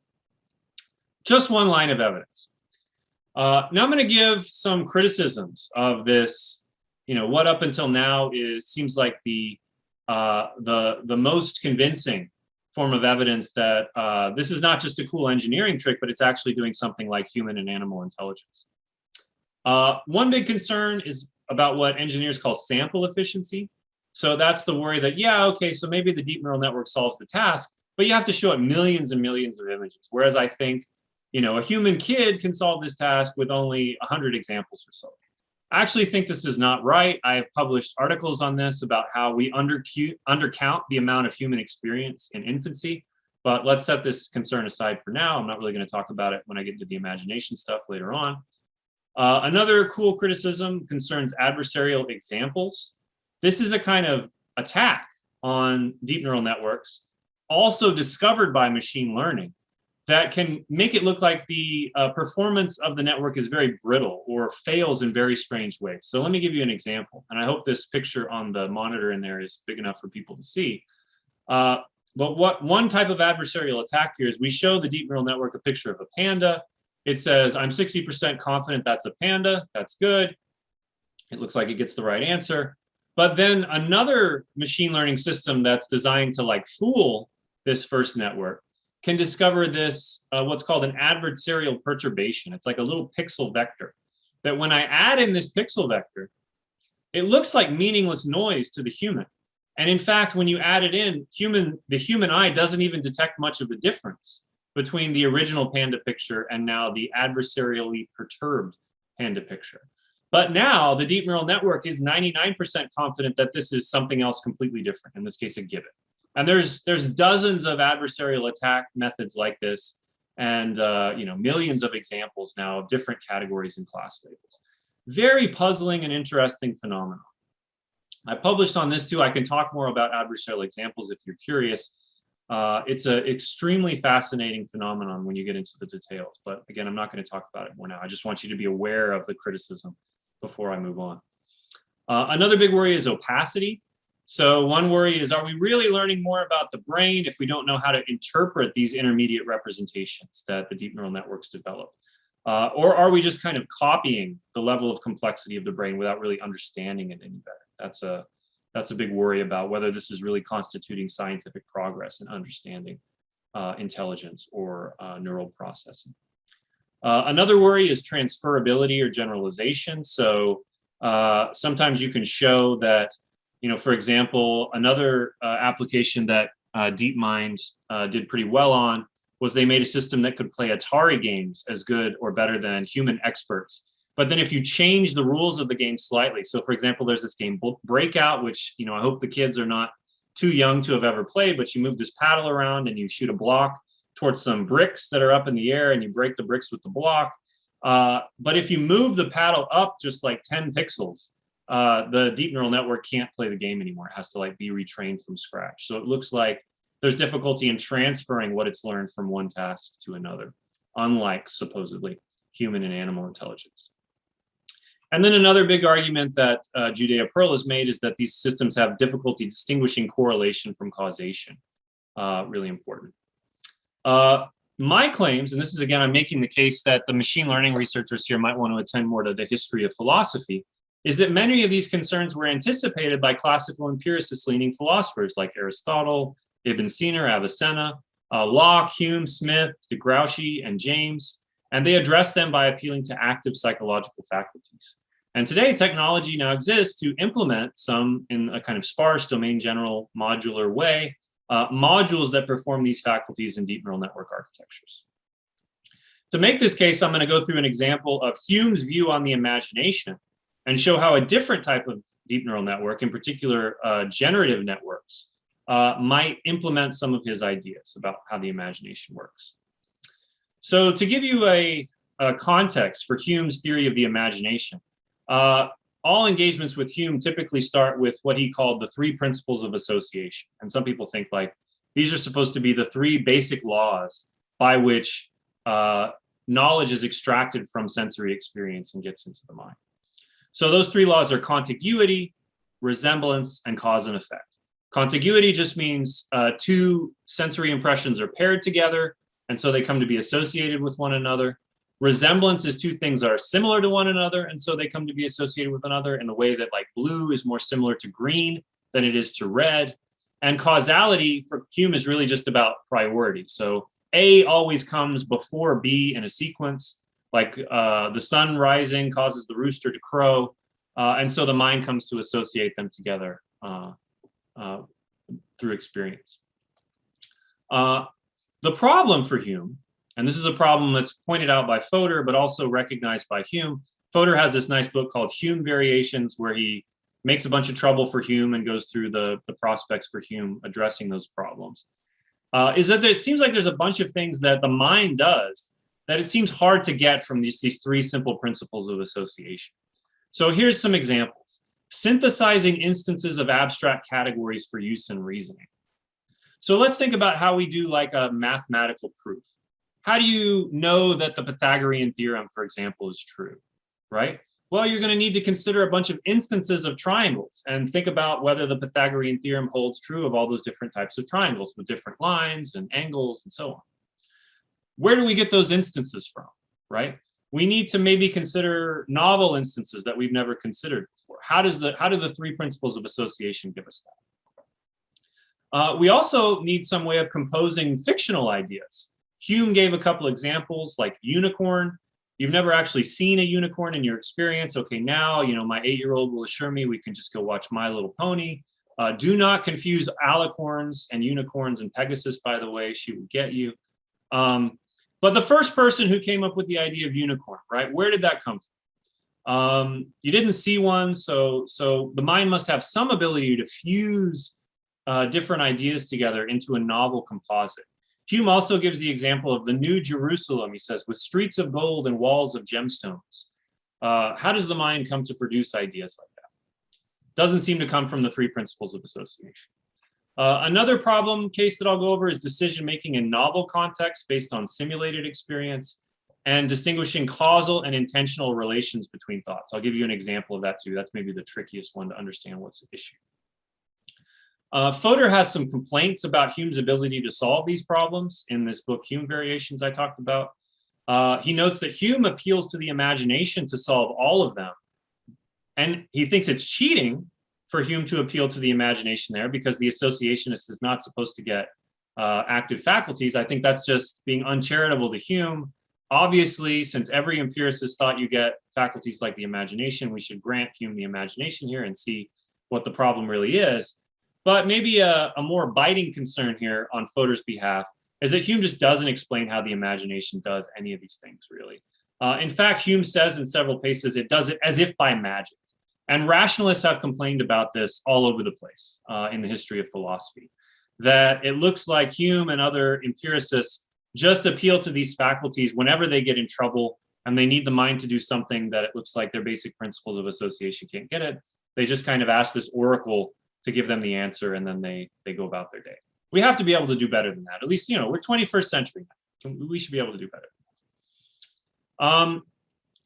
Just one line of evidence. Now I'm going to give some criticisms of this, what up until now seems like the most convincing form of evidence that this is not just a cool engineering trick, but it's actually doing something like human and animal intelligence. One big concern is about what engineers call sample efficiency. So that's the worry that, yeah, okay, so maybe the deep neural network solves the task, but you have to show it millions and millions of images. Whereas I think, a human kid can solve this task with only 100 examples or so. I actually think this is not right. I have published articles on this about how we undercount the amount of human experience in infancy, but let's set this concern aside for now. I'm not really going to talk about it when I get to the imagination stuff later on. Another cool criticism concerns adversarial examples. This is a kind of attack on deep neural networks, also discovered by machine learning, that can make it look like the performance of the network is very brittle or fails in very strange ways. So let me give you an example. And I hope this picture on the monitor in there is big enough for people to see. But one type of adversarial attack here is we show the deep neural network a picture of a panda. It says, I'm 60% confident that's a panda. That's good. It looks like it gets the right answer. But then another machine learning system that's designed to like fool this first network can discover this, what's called an adversarial perturbation. It's like a little pixel vector that when I add in this pixel vector, it looks like meaningless noise to the human. And in fact, when you add it in, the human eye doesn't even detect much of a difference between the original panda picture and now the adversarially perturbed panda picture. But now the deep neural network is 99% confident that this is something else completely different, in this case, a gibbon. And there's dozens of adversarial attack methods like this, and millions of examples now of different categories and class labels. Very puzzling and interesting phenomenon. I published on this too. I can talk more about adversarial examples if you're curious. It's an extremely fascinating phenomenon when you get into the details. But again, I'm not going to talk about it more now. I just want you to be aware of the criticism before I move on. Another big worry is opacity. So one worry is, are we really learning more about the brain if we don't know how to interpret these intermediate representations that the deep neural networks develop? Or are we just kind of copying the level of complexity of the brain without really understanding it any better? That's a big worry about whether this is really constituting scientific progress in understanding intelligence or neural processing. Another worry is transferability or generalization. So sometimes you can show that, for example, another application that DeepMind did pretty well on was they made a system that could play Atari games as good or better than human experts. But then if you change the rules of the game slightly, so for example, there's this game Breakout, which, I hope the kids are not too young to have ever played, but you move this paddle around and you shoot a block towards some bricks that are up in the air and you break the bricks with the block. But if you move the paddle up just like 10 pixels, the deep neural network can't play the game anymore. It has to be retrained from scratch. So it looks like there's difficulty in transferring what it's learned from one task to another, unlike supposedly human and animal intelligence. And then another big argument that Judea Pearl has made is that these systems have difficulty distinguishing correlation from causation. Really important. My claims, and this is again, I'm making the case that the machine learning researchers here might want to attend more to the history of philosophy, is that many of these concerns were anticipated by classical empiricist-leaning philosophers like Aristotle, Ibn Sina, Avicenna, Locke, Hume, Smith, de Grouchy, and James, and they addressed them by appealing to active psychological faculties. And today, technology now exists to implement some, in a kind of sparse, domain general, modular way, modules that perform these faculties in deep neural network architectures. To make this case, I'm going to go through an example of Hume's view on the imagination and show how a different type of deep neural network, in particular generative networks, might implement some of his ideas about how the imagination works. So to give you a context for Hume's theory of the imagination, all engagements with Hume typically start with what he called the three principles of association. And some people think these are supposed to be the three basic laws by which knowledge is extracted from sensory experience and gets into the mind. So those three laws are contiguity, resemblance, and cause and effect. Contiguity just means two sensory impressions are paired together, and so they come to be associated with one another. Resemblance is two things are similar to one another, and so they come to be associated with another in the way that blue is more similar to green than it is to red. And causality for Hume is really just about priority. So A always comes before B in a sequence, like the sun rising causes the rooster to crow. And so the mind comes to associate them together through experience. The problem for Hume, and this is a problem that's pointed out by Fodor, but also recognized by Hume. Fodor has this nice book called Hume Variations, where he makes a bunch of trouble for Hume and goes through the prospects for Hume addressing those problems. Is that it seems like there's a bunch of things that the mind does that it seems hard to get from these three simple principles of association. So here's some examples. Synthesizing instances of abstract categories for use in reasoning. So let's think about how we do like a mathematical proof. How do you know that the Pythagorean theorem, for example, is true, right? Well, you're going to need to consider a bunch of instances of triangles and think about whether the Pythagorean theorem holds true of all those different types of triangles with different lines and angles and so on. Where do we get those instances from, right? We need to maybe consider novel instances that we've never considered before. How do the three principles of association give us that? We also need some way of composing fictional ideas. Hume gave a couple examples like unicorn. You've never actually seen a unicorn in your experience. Okay, now, my 8-year-old will assure me we can just go watch My Little Pony. Do not confuse alicorns and unicorns and Pegasus, by the way, she will get you. But the first person who came up with the idea of unicorn, right? Where did that come from? You didn't see one, so the mind must have some ability to fuse different ideas together into a novel composite. Hume also gives the example of the New Jerusalem, he says, with streets of gold and walls of gemstones. How does the mind come to produce ideas like that? Doesn't seem to come from the three principles of association. Another problem case that I'll go over is decision-making in novel contexts based on simulated experience and distinguishing causal and intentional relations between thoughts. I'll give you an example of that too. That's maybe the trickiest one to understand what's at issue. Fodor has some complaints about Hume's ability to solve these problems in this book, Hume Variations, I talked about. He notes that Hume appeals to the imagination to solve all of them. And he thinks it's cheating for Hume to appeal to the imagination there because the associationist is not supposed to get active faculties. I think that's just being uncharitable to Hume. Obviously, since every empiricist thought you get faculties like the imagination, we should grant Hume the imagination here and see what the problem really is. But maybe a more biting concern here on Fodor's behalf is that Hume just doesn't explain how the imagination does any of these things, really. In fact, Hume says in several places it does it as if by magic. And rationalists have complained about this all over the place in the history of philosophy, that it looks like Hume and other empiricists just appeal to these faculties whenever they get in trouble and they need the mind to do something that it looks like their basic principles of association can't get it. They just kind of ask this oracle to give them the answer, and then they go about their day. We have to be able to do better than that. At least, we're 21st century now. We should be able to do better.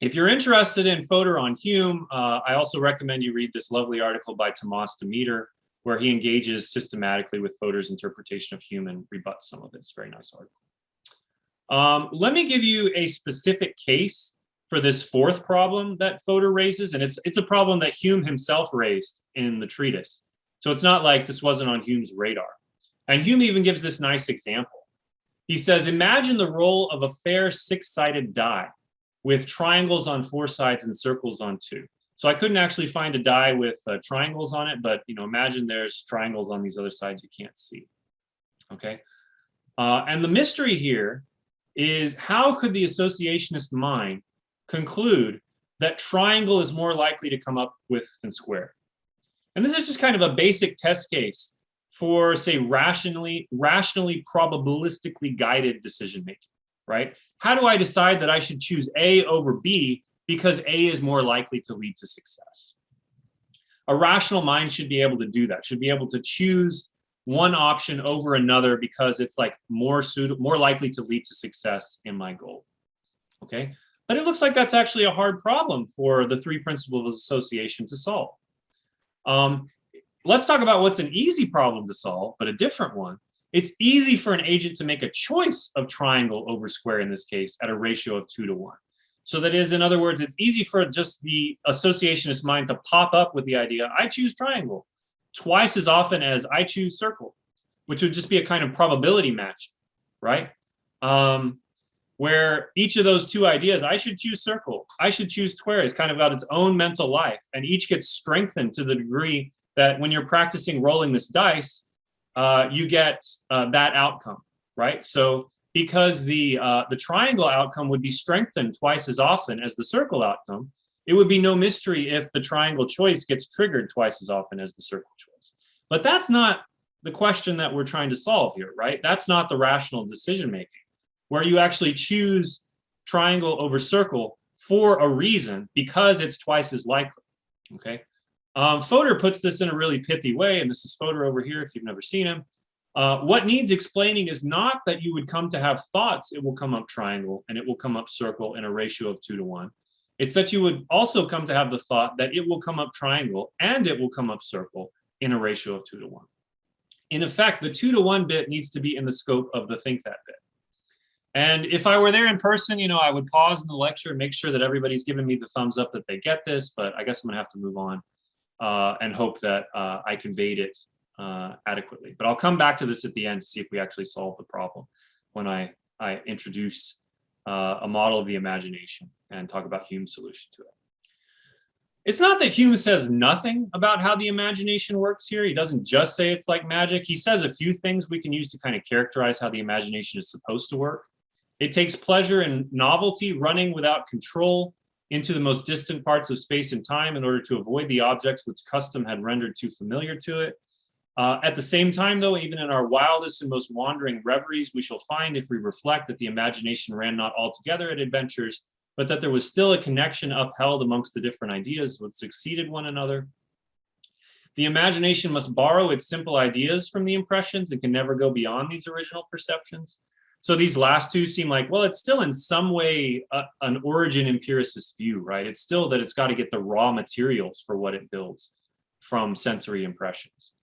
If you're interested in Fodor on Hume, I also recommend you read this lovely article by Tomas Demeter, where he engages systematically with Fodor's interpretation of Hume and rebuts some of it. It's a very nice article. Let me give you a specific case for this fourth problem that Fodor raises, and it's a problem that Hume himself raised in the treatise. So it's not like this wasn't on Hume's radar. And Hume even gives this nice example. He says, imagine the role of a fair six-sided die with triangles on 4 sides and circles on 2. So I couldn't actually find a die with triangles on it, but imagine there's triangles on these other sides you can't see. Okay. And the mystery here is, how could the associationist mind conclude that triangle is more likely to come up with than square? And this is just kind of a basic test case for, say, rationally probabilistically guided decision making, right? How do I decide that I should choose A over B because A is more likely to lead to success? A rational mind should be able to do that, should be able to choose one option over another because it's like more likely to lead to success in my goal. Okay, but it looks like that's actually a hard problem for the three principles of association to solve. Let's talk about what's an easy problem to solve, but a different one. It's easy for an agent to make a choice of triangle over square in this case at a ratio of 2 to 1. So that is, in other words, it's easy for just the associationist mind to pop up with the idea, I choose triangle. twice as often as I choose circle, which would just be a kind of probability match, right? Where each of those two ideas, I should choose circle, I should choose square, is kind of got its own mental life, and each gets strengthened to the degree that when you're practicing rolling this dice, you get that outcome, right? So because the triangle outcome would be strengthened twice as often as the circle outcome, it would be no mystery if the triangle choice gets triggered twice as often as the circle choice. But that's not the question that we're trying to solve here, right? That's not the rational decision making, where you actually choose triangle over circle for a reason because it's twice as likely, okay? Fodor puts this in a really pithy way, and this is Fodor over here if you've never seen him. What needs explaining is not that you would come to have thoughts, it will come up triangle and it will come up circle in a ratio of 2 to 1. It's that you would also come to have the thought that it will come up triangle and it will come up circle in a ratio of 2 to 1. In effect, the 2 to 1 bit needs to be in the scope of the think that bit. And if I were there in person, I would pause in the lecture and make sure that everybody's giving me the thumbs up that they get this, but I guess I'm gonna have to move on and hope that I conveyed it adequately. But I'll come back to this at the end to see if we actually solve the problem when I introduce a model of the imagination and talk about Hume's solution to it. It's not that Hume says nothing about how the imagination works here. He doesn't just say it's like magic. He says a few things we can use to kind of characterize how the imagination is supposed to work. It takes pleasure in novelty, running without control into the most distant parts of space and time in order to avoid the objects which custom had rendered too familiar to it. At the same time, though, even in our wildest and most wandering reveries, we shall find, if we reflect, that the imagination ran not altogether at adventures, but that there was still a connection upheld amongst the different ideas which succeeded one another. The imagination must borrow its simple ideas from the impressions and can never go beyond these original perceptions. So these last two seem like, well, it's still in some way an origin empiricist view, right? It's still that it's got to get the raw materials for what it builds from sensory impressions.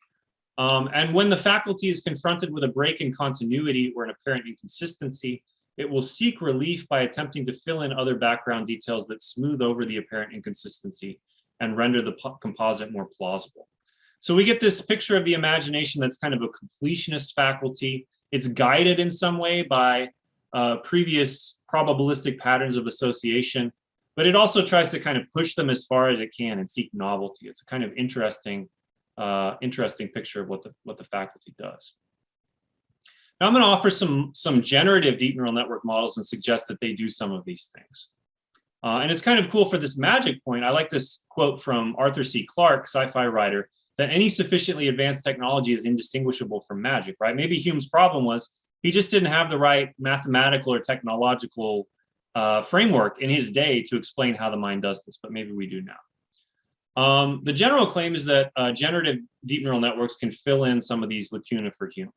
And when the faculty is confronted with a break in continuity or an apparent inconsistency, it will seek relief by attempting to fill in other background details that smooth over the apparent inconsistency and render the composite more plausible. So we get this picture of the imagination that's kind of a completionist faculty. It's guided in some way by previous probabilistic patterns of association, but it also tries to kind of push them as far as it can and seek novelty. It's a kind of interesting picture of what the faculty does. Now I'm going to offer some generative deep neural network models and suggest that they do some of these things. And it's kind of cool for this magic point. I like this quote from Arthur C. Clarke, sci-fi writer, that any sufficiently advanced technology is indistinguishable from magic, right? Maybe Hume's problem was he just didn't have the right mathematical or technological framework in his day to explain how the mind does this, but maybe we do now. The general claim is that generative deep neural networks can fill in some of these lacunae for Hume.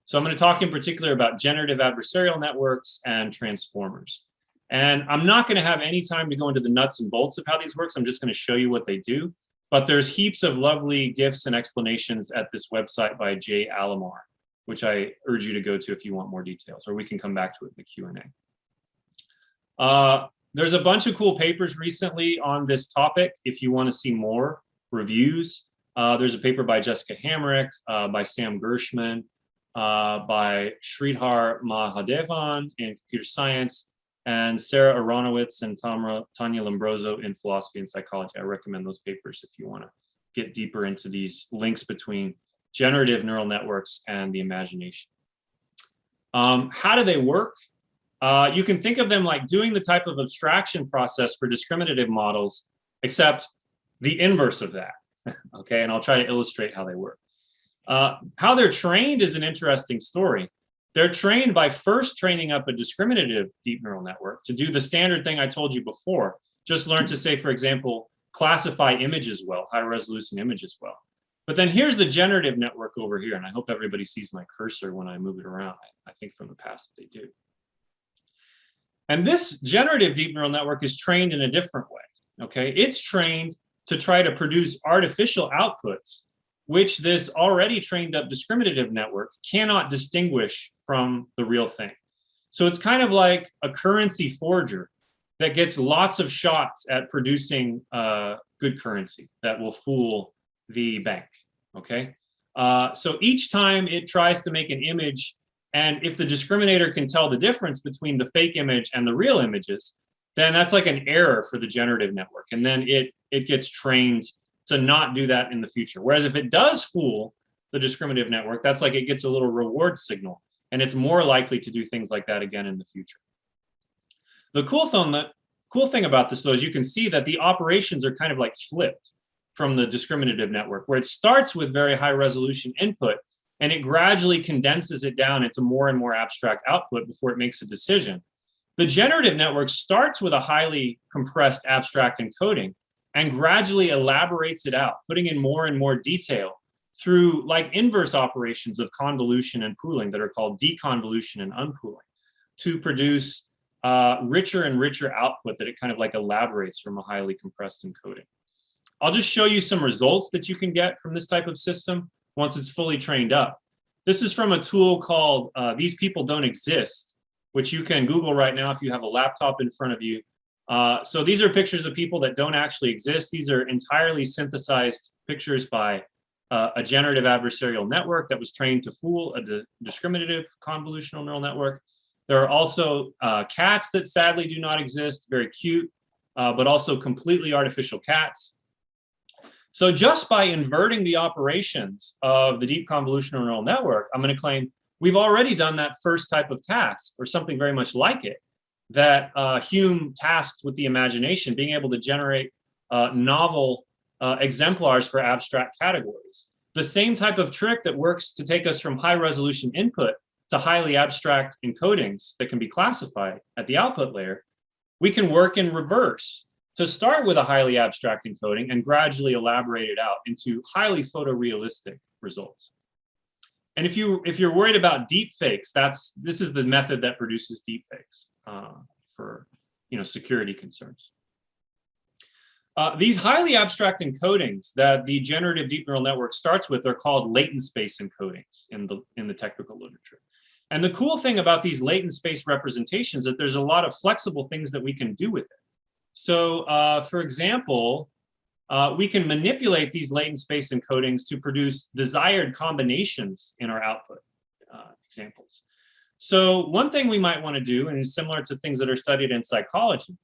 So I'm going to talk in particular about generative adversarial networks and transformers. And I'm not going to have any time to go into the nuts and bolts of how these work. I'm just going to show you what they do. But there's heaps of lovely GIFs and explanations at this website by Jay Alamar, which I urge you to go to if you want more details, or we can come back to it in the Q&A. There's a bunch of cool papers recently on this topic. If you want to see more reviews, there's a paper by Jessica Hamrick, by Sam Gershman, by Sridhar Mahadevan in computer science, and Sarah Aronowitz and Tanya Lombroso in philosophy and psychology. I recommend those papers if you want to get deeper into these links between generative neural networks and the imagination. How do they work? You can think of them like doing the type of abstraction process for discriminative models, except the inverse of that. Okay, and I'll try to illustrate how they work. How they're trained is an interesting story. They're trained by first training up a discriminative deep neural network to do the standard thing I told you before. Just learn to say, for example, classify images well, high resolution images well. But then here's the generative network over here, and I hope everybody sees my cursor when I move it around. I think from the past they do. And this generative deep neural network is trained in a different way, okay? It's trained to try to produce artificial outputs which this already trained up discriminative network cannot distinguish from the real thing. So it's kind of like a currency forger that gets lots of shots at producing good currency that will fool the bank. okay? So each time it tries to make an image, and if the discriminator can tell the difference between the fake image and the real images, then that's like an error for the generative network. And then it gets trained to not do that in the future. Whereas if it does fool the discriminative network, that's like it gets a little reward signal, and it's more likely to do things like that again in the future. The cool thing about this, though, is you can see that the operations are kind of like flipped from the discriminative network, where it starts with very high resolution input, and it gradually condenses it down into more and more abstract output before it makes a decision. The generative network starts with a highly compressed abstract encoding and gradually elaborates it out, putting in more and more detail through like inverse operations of convolution and pooling that are called deconvolution and unpooling, to produce richer and richer output that it kind of like elaborates from a highly compressed encoding. I'll just show you some results that you can get from this type of system once it's fully trained up. This is from a tool called These People Don't Exist, which you can Google right now if you have a laptop in front of you. So these are pictures of people that don't actually exist. These are entirely synthesized pictures by a generative adversarial network that was trained to fool a discriminative convolutional neural network. There are also cats that sadly do not exist, very cute, but also completely artificial cats. So just by inverting the operations of the deep convolutional neural network, I'm going to claim we've already done that first type of task, or something very much like it, that Hume tasked with the imagination, being able to generate novel exemplars for abstract categories. The same type of trick that works to take us from high resolution input to highly abstract encodings that can be classified at the output layer, we can work in reverse to start with a highly abstract encoding and gradually elaborate it out into highly photorealistic results. And if you're worried about deep fakes, this is the method that produces deep fakes for security concerns. These highly abstract encodings that the generative deep neural network starts with are called latent space encodings in the technical literature. And the cool thing about these latent space representations is that there's a lot of flexible things that we can do with it. So, for example, we can manipulate these latent space encodings to produce desired combinations in our output examples. So one thing we might want to do, and it's similar to things that are studied in psychology,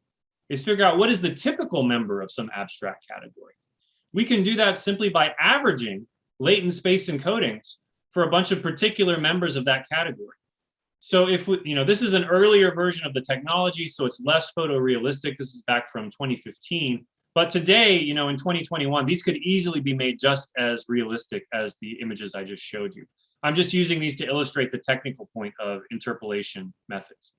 is figure out what is the typical member of some abstract category. We can do that simply by averaging latent space encodings for a bunch of particular members of that category. So if we, this is an earlier version of the technology, so it's less photorealistic. This is back from 2015. But today, in 2021, these could easily be made just as realistic as the images I just showed you. I'm just using these to illustrate the technical point of interpolation methods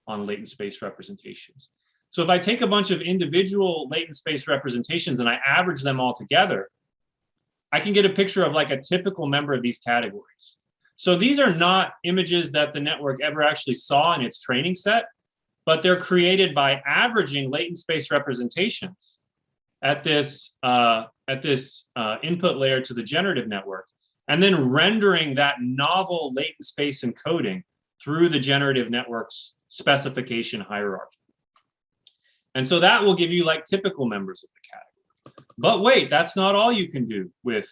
on latent space representations. So if I take a bunch of individual latent space representations and I average them all together, I can get a picture of like a typical member of these categories. So these are not images that the network ever actually saw in its training set, but they're created by averaging latent space representations at this input layer to the generative network, and then rendering that novel latent space encoding through the generative network's specification hierarchy. And so that will give you like typical members of the category. But wait, that's not all you can do with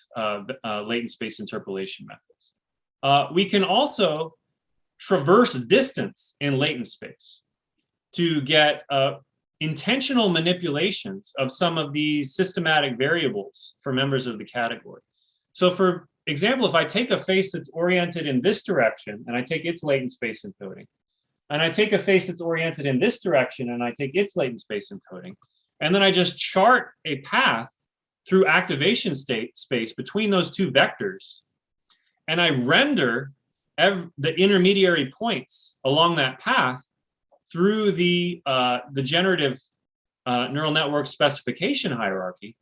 latent space interpolation methods. We can also traverse distance in latent space to get intentional manipulations of some of these systematic variables for members of the category. So for example, if I take a face that's oriented in this direction and I take its latent space encoding, and I take a face that's oriented in this direction and I take its latent space encoding, and then I just chart a path through activation space between those two vectors, and I render the intermediary points along that path through the generative neural network specification hierarchy,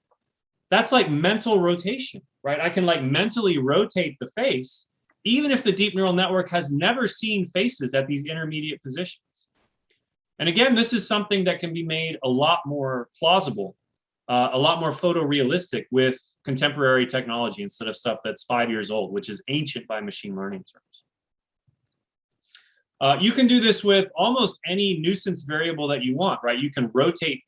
that's like mental rotation, right? I can like mentally rotate the face, even if the deep neural network has never seen faces at these intermediate positions. And again, this is something that can be made a lot more plausible, a lot more photorealistic with contemporary technology instead of stuff that's 5 years old, which is ancient by machine learning terms. You can do this with almost any nuisance variable that you want, right? You can rotate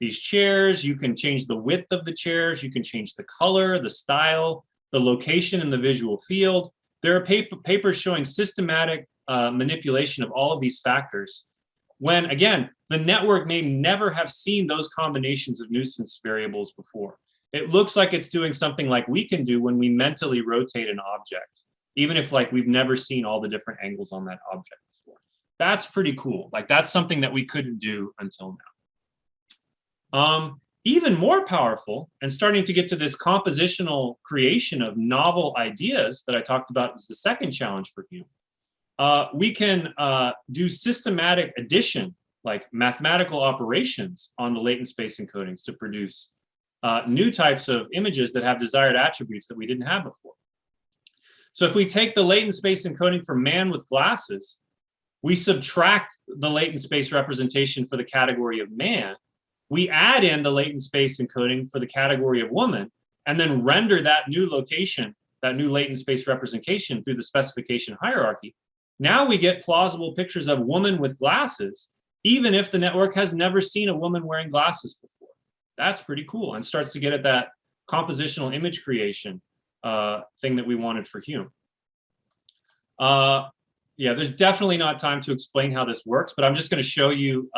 these chairs, you can change the width of the chairs, you can change the color, the style, the location in the visual field. There are papers showing systematic manipulation of all of these factors when, again, the network may never have seen those combinations of nuisance variables before. It looks like it's doing something like we can do when we mentally rotate an object, even if like we've never seen all the different angles on that object before. That's pretty cool. Like that's something that we couldn't do until now. Even more powerful, and starting to get to this compositional creation of novel ideas that I talked about is the second challenge for Hume. We can do systematic addition, like mathematical operations on the latent space encodings to produce new types of images that have desired attributes that we didn't have before. So if we take the latent space encoding for man with glasses, we subtract the latent space representation for the category of man, we add in the latent space encoding for the category of woman, and then render that new location, that new latent space representation through the specification hierarchy. Now we get plausible pictures of woman with glasses, even if the network has never seen a woman wearing glasses before. That's pretty cool, and starts to get at that compositional image creation thing that we wanted for Hume. Yeah, there's definitely not time to explain how this works, but I'm just going to show you,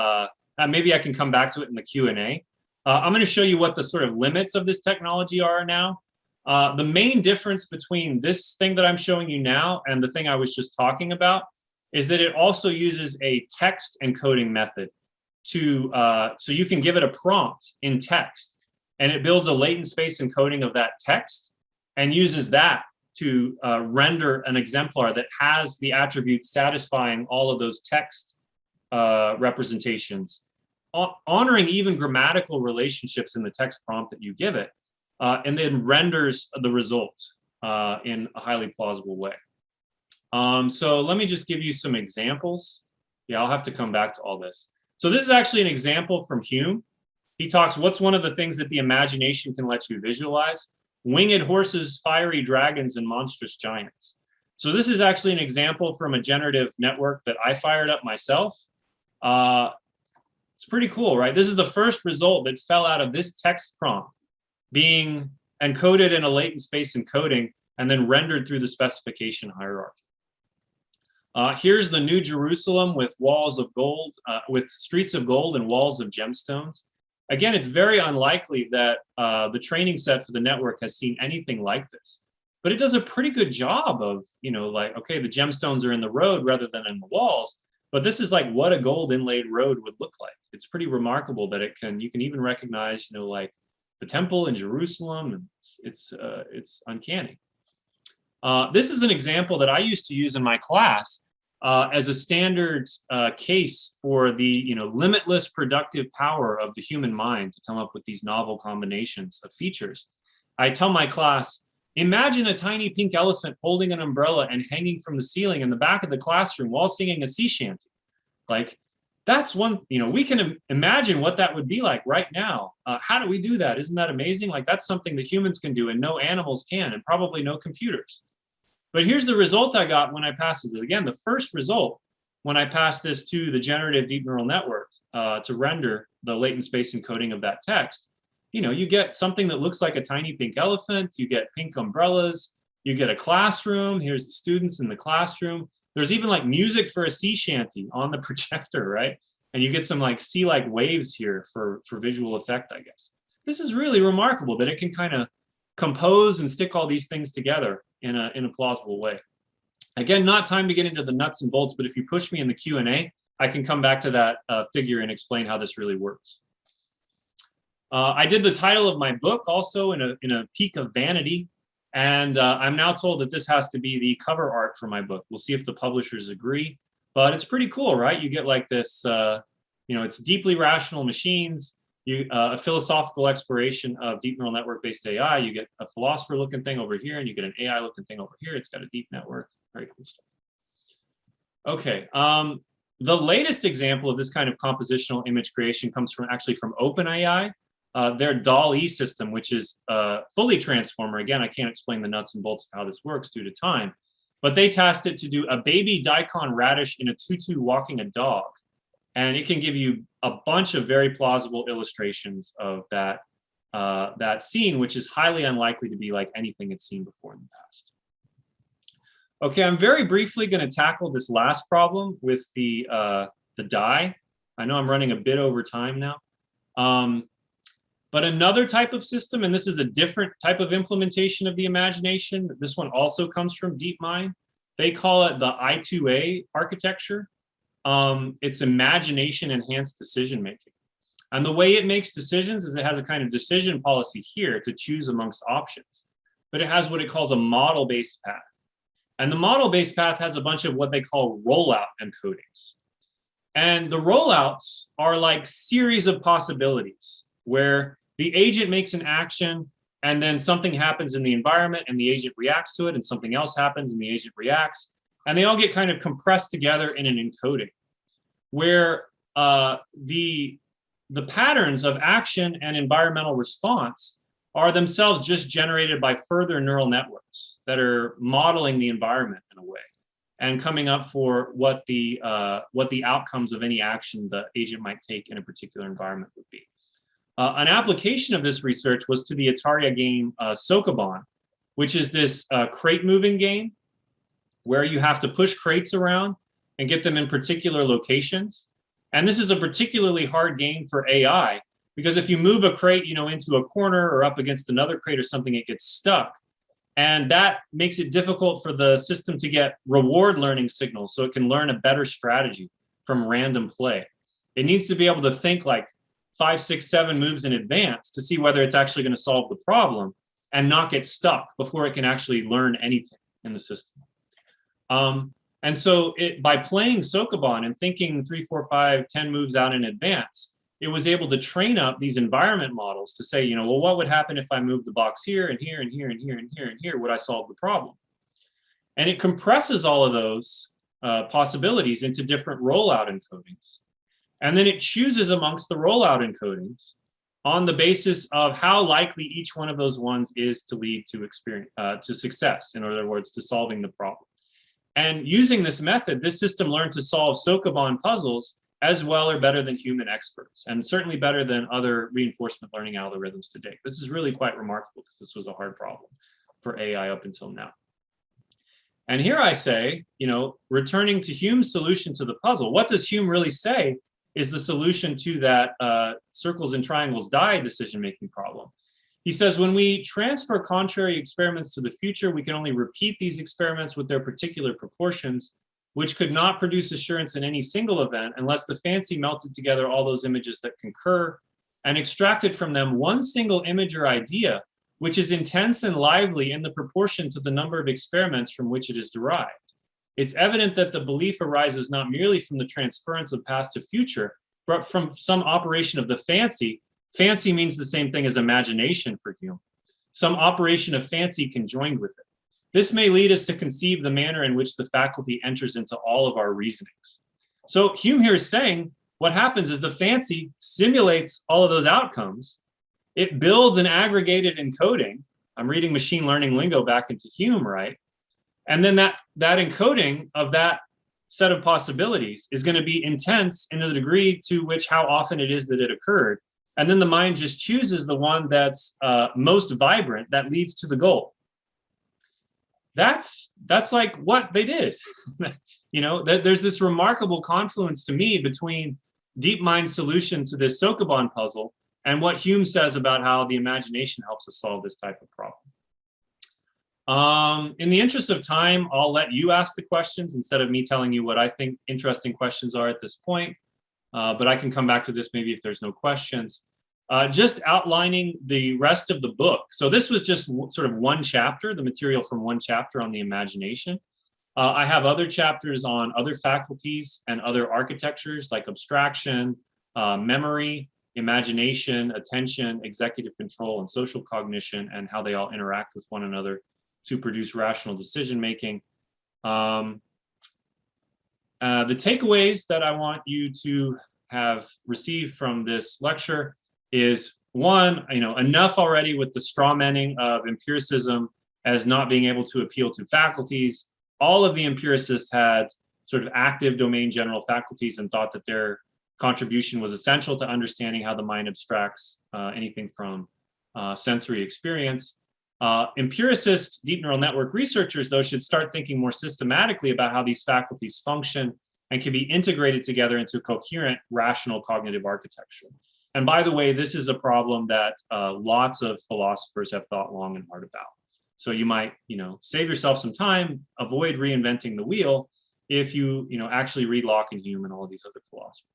maybe I can come back to it in the Q&A. I'm going to show you what the sort of limits of this technology are now. The main difference between this thing that I'm showing you now and the thing I was just talking about is that it also uses a text encoding method to, so you can give it a prompt in text, and it builds a latent space encoding of that text and uses that to render an exemplar that has the attributes satisfying all of those text representations, honoring even grammatical relationships in the text prompt that you give it, and then renders the result in a highly plausible way. So let me just give you some examples. Yeah, I'll have to come back to all this. So this is actually an example from Hume. He talks, what's one of the things that the imagination can let you visualize? Winged horses, fiery dragons, and monstrous giants. So this is actually an example from a generative network that I fired up myself. It's pretty cool, right? This is the first result that fell out of this text prompt being encoded in a latent space encoding and then rendered through the specification hierarchy. Here's the New Jerusalem with walls of gold, with streets of gold and walls of gemstones. Again, it's very unlikely that the training set for the network has seen anything like this, but it does a pretty good job of, you know, like, okay, the gemstones are in the road rather than in the walls, but this is like what a gold inlaid road would look like. It's pretty remarkable that it can, you can even recognize, you know, like the temple in Jerusalem, and it's uncanny. This is an example that I used to use in my class as a standard case for the, you know, limitless productive power of the human mind to come up with these novel combinations of features. I tell my class, imagine a tiny pink elephant holding an umbrella and hanging from the ceiling in the back of the classroom while singing a sea shanty. Like, that's one, you know, we can imagine what that would be like right now. How do we do that? Isn't that amazing? Like, that's something that humans can do and no animals can, and probably no computers. But here's the result I got when I passed this. Again, the first result when I passed this to the generative deep neural network to render the latent space encoding of that text. You know, you get something that looks like a tiny pink elephant, you get pink umbrellas, you get a classroom, here's the students in the classroom. There's even like music for a sea shanty on the projector, right? And you get some like sea-like waves here for visual effect, I guess. This is really remarkable that it can kind of compose and stick all these things together in a plausible way. Again, not time to get into the nuts and bolts, but if you push me in the Q&A, I can come back to that figure and explain how this really works. I did the title of my book also in a peak of vanity, and I'm now told that this has to be the cover art for my book. We'll see if the publishers agree, but it's pretty cool, right? You get like this, you know, it's deeply rational machines, a philosophical exploration of deep neural network-based AI. You get a philosopher-looking thing over here, and you get an AI-looking thing over here. It's got a deep network. Very cool stuff. Okay, the latest example of this kind of compositional image creation comes from actually from OpenAI. Their DALL-E system, which is fully transformer. Again, I can't explain the nuts and bolts of how this works due to time, but they tasked it to do a baby daikon radish in a tutu walking a dog. And it can give you a bunch of very plausible illustrations of that that scene, which is highly unlikely to be like anything it's seen before in the past. Okay, I'm very briefly going to tackle this last problem with the die. I know I'm running a bit over time now. But another type of system, and this is a different type of implementation of the imagination, this one also comes from DeepMind. They call it the I2A architecture. It's imagination enhanced decision making. And the way it makes decisions is it has a kind of decision policy here to choose amongst options, but it has what it calls a model-based path. And the model-based path has a bunch of what they call rollout encodings. And the rollouts are like series of possibilities where the agent makes an action and then something happens in the environment and the agent reacts to it and something else happens and the agent reacts. And they all get kind of compressed together in an encoding where the patterns of action and environmental response are themselves just generated by further neural networks that are modeling the environment in a way and coming up for what the outcomes of any action the agent might take in a particular environment would be. An application of this research was to the Atari game Sokoban, which is this crate moving game where you have to push crates around and get them in particular locations. And this is a particularly hard game for AI because if you move a crate, into a corner or up against another crate or something, it gets stuck. And that makes it difficult for the system to get reward learning signals so it can learn a better strategy from random play. It needs to be able to think like 5, 6, 7 moves in advance to see whether it's actually going to solve the problem and not get stuck before it can actually learn anything in the system. And so by playing Sokoban and thinking 3, 4, 5, 10 moves out in advance, it was able to train up these environment models to say, well, what would happen if I moved the box here and here and here and here and here and here? Would I solve the problem? And it compresses all of those possibilities into different rollout encodings. And then it chooses amongst the rollout encodings on the basis of how likely each one of those ones is to lead to success, in other words, to solving the problem. And using this method, this system learned to solve Sokoban puzzles as well or better than human experts, and certainly better than other reinforcement learning algorithms to date. This is really quite remarkable because this was a hard problem for AI up until now. And here I say, returning to Hume's solution to the puzzle, what does Hume really say is the solution to that circles and triangles die decision-making problem? He says, when we transfer contrary experiments to the future, we can only repeat these experiments with their particular proportions, which could not produce assurance in any single event unless the fancy melted together all those images that concur and extracted from them one single image or idea, which is intense and lively in the proportion to the number of experiments from which it is derived. It's evident that the belief arises not merely from the transference of past to future, but from some operation of the fancy. Fancy means the same thing as imagination for Hume. Some operation of fancy conjoined with it. This may lead us to conceive the manner in which the faculty enters into all of our reasonings. So Hume here is saying what happens is the fancy simulates all of those outcomes. It builds an aggregated encoding. I'm reading machine learning lingo back into Hume, right? And then that encoding of that set of possibilities is going to be intense in the degree to which how often it is that it occurred. And then the mind just chooses the one that's most vibrant that leads to the goal. That's like what they did. There's this remarkable confluence to me between DeepMind's solution to this Sokoban puzzle and what Hume says about how the imagination helps us solve this type of problem. In the interest of time, I'll let you ask the questions instead of me telling you what I think interesting questions are at this point. But I can come back to this maybe if there's no questions. Just outlining the rest of the book. So this was just sort of one chapter, the material from one chapter on the imagination. I have other chapters on other faculties and other architectures like abstraction, memory, imagination, attention, executive control, and social cognition, and how they all interact with one another to produce rational decision-making. The takeaways that I want you to have received from this lecture is one, enough already with the strawmanning of empiricism as not being able to appeal to faculties. All of the empiricists had sort of active domain general faculties and thought that their contribution was essential to understanding how the mind abstracts anything from sensory experience. Empiricist deep neural network researchers, though, should start thinking more systematically about how these faculties function and can be integrated together into a coherent, rational cognitive architecture. And by the way, this is a problem that lots of philosophers have thought long and hard about. So you might, save yourself some time, avoid reinventing the wheel if you, actually read Locke and Hume and all of these other philosophers.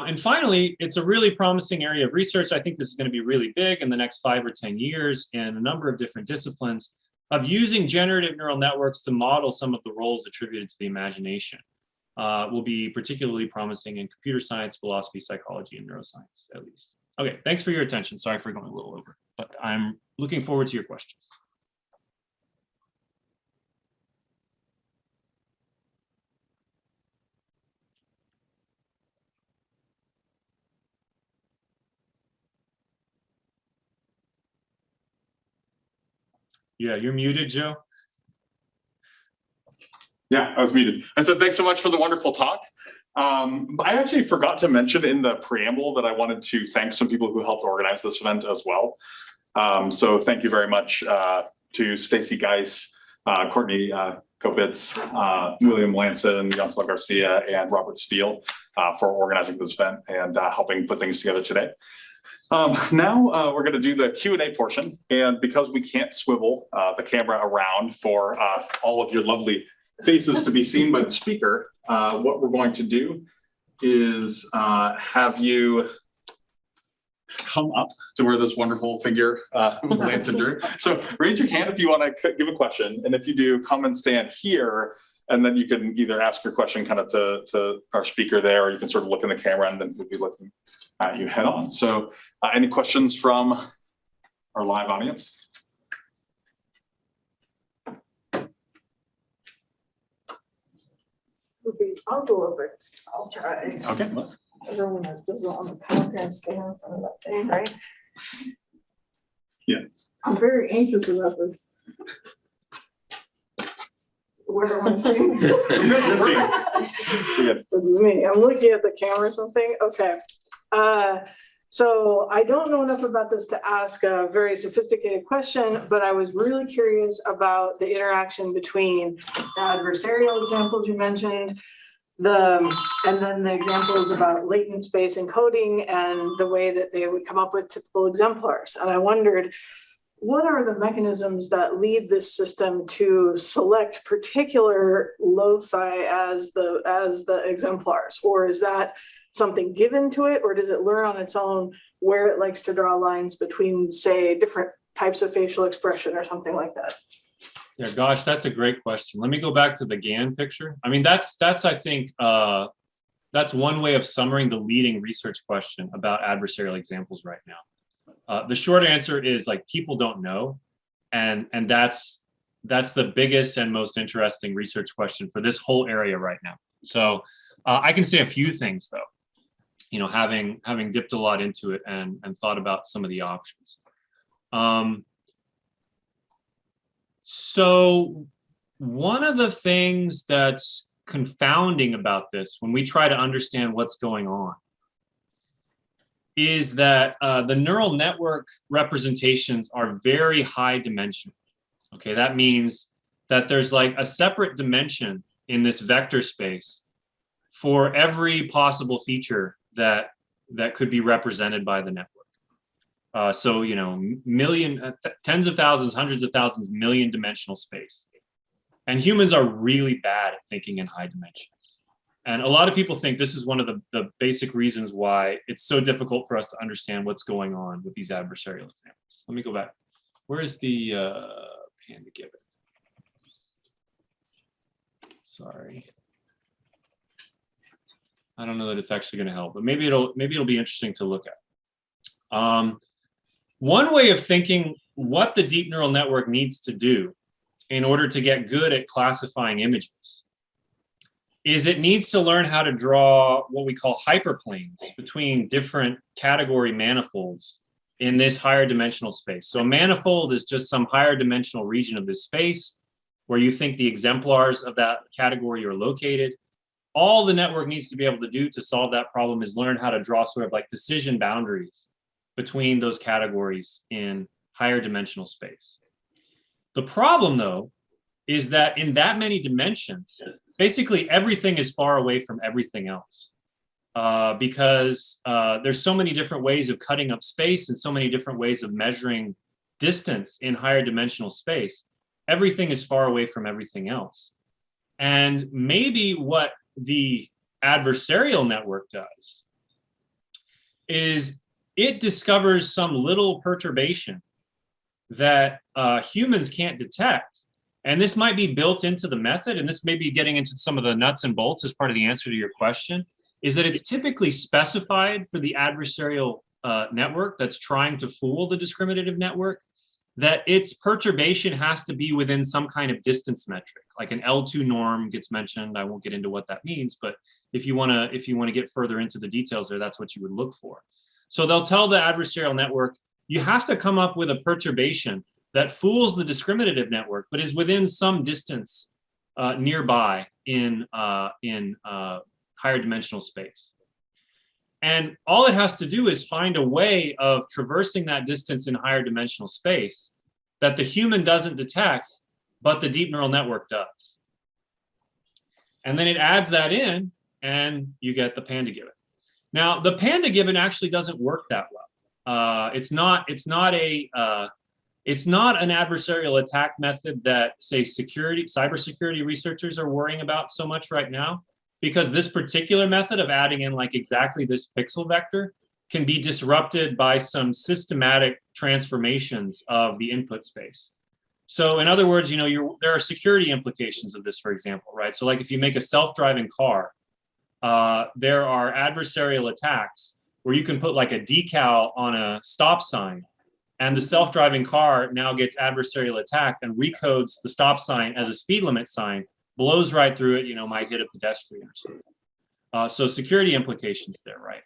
And finally, it's a really promising area of research. I think this is going to be really big in the next 5 or 10 years in a number of different disciplines of using generative neural networks to model some of the roles attributed to the imagination. Will be particularly promising in computer science, philosophy, psychology, and neuroscience, at least. Okay, thanks for your attention. Sorry for going a little over, but I'm looking forward to your questions. Yeah, you're muted, Joe. Yeah, I was muted. I said, thanks so much for the wonderful talk. I actually forgot to mention in the preamble that I wanted to thank some people who helped organize this event as well. So thank you very much to Stacy Geis, Courtney Kopitz, William Lanson, Jansla Garcia, and Robert Steele for organizing this event and helping put things together today. Now we're going to do the Q&A portion, and because we can't swivel the camera around for all of your lovely faces to be seen by the speaker, what we're going to do is have you come up to where this wonderful figure lands under. So raise your hand if you want to give a question, and if you do, come and stand here, and then you can either ask your question kind of to our speaker there, or you can sort of look in the camera and then we'll be looking at you head on. So any questions from our live audience? I'll go over it. I'll try. Okay. Everyone that doesn't want to come up here and stand in front of that thing, right? Yeah. I'm very anxious about this. Where do I want to stand? You're seeing. This is me. I'm looking at the camera or something. Okay. So I don't know enough about this to ask a very sophisticated question, but I was really curious about the interaction between the adversarial examples you mentioned, and then the examples about latent space encoding and the way that they would come up with typical exemplars. And I wondered, what are the mechanisms that lead this system to select particular loci as the exemplars? Or is that something given to it, or does it learn on its own where it likes to draw lines between, say, different types of facial expression or something like that? Yeah, gosh, that's a great question. Let me go back to the GAN picture. I mean, that's I think, that's one way of summarizing the leading research question about adversarial examples right now. The short answer is, like, people don't know, and that's the biggest and most interesting research question for this whole area right now. So I can say a few things though, having dipped a lot into it and thought about some of the options. So one of the things that's confounding about this when we try to understand what's going on is that the neural network representations are very high dimensional. Okay, that means that there's like a separate dimension in this vector space for every possible feature that could be represented by the network. So, tens of thousands, hundreds of thousands, million dimensional space. And humans are really bad at thinking in high dimensions. And a lot of people think this is one of the basic reasons why it's so difficult for us to understand what's going on with these adversarial examples. Let me go back. Where is the pan to give it? Sorry. I don't know that it's actually going to help, but maybe it'll be interesting to look at. One way of thinking what the deep neural network needs to do in order to get good at classifying images is it needs to learn how to draw what we call hyperplanes between different category manifolds in this higher dimensional space. So a manifold is just some higher dimensional region of this space where you think the exemplars of that category are located. All the network needs to be able to do to solve that problem is learn how to draw sort of like decision boundaries between those categories in higher dimensional space. The problem, though, is that in that many dimensions, basically everything is far away from everything else. Because there's so many different ways of cutting up space and so many different ways of measuring distance in higher dimensional space. Everything is far away from everything else. And maybe what the adversarial network does is it discovers some little perturbation that humans can't detect. And this might be built into the method, and this may be getting into some of the nuts and bolts as part of the answer to your question, is that it's typically specified for the adversarial network that's trying to fool the discriminative network, that its perturbation has to be within some kind of distance metric, like an L2 norm gets mentioned. I won't get into what that means, but if you want to get further into the details there, that's what you would look for. So they'll tell the adversarial network, you have to come up with a perturbation that fools the discriminative network, but is within some distance nearby in higher dimensional space. And all it has to do is find a way of traversing that distance in higher dimensional space that the human doesn't detect, but the deep neural network does. And then it adds that in, and you get the panda given. Now, the panda given actually doesn't work that well. It's not an adversarial attack method that, say, cybersecurity researchers are worrying about so much right now, because this particular method of adding in like exactly this pixel vector can be disrupted by some systematic transformations of the input space. So in other words, there are security implications of this, for example, right? So like if you make a self-driving car, there are adversarial attacks where you can put like a decal on a stop sign, and the self-driving car now gets adversarial attacked and recodes the stop sign as a speed limit sign, blows right through it, might hit a pedestrian or something. So security implications there, right?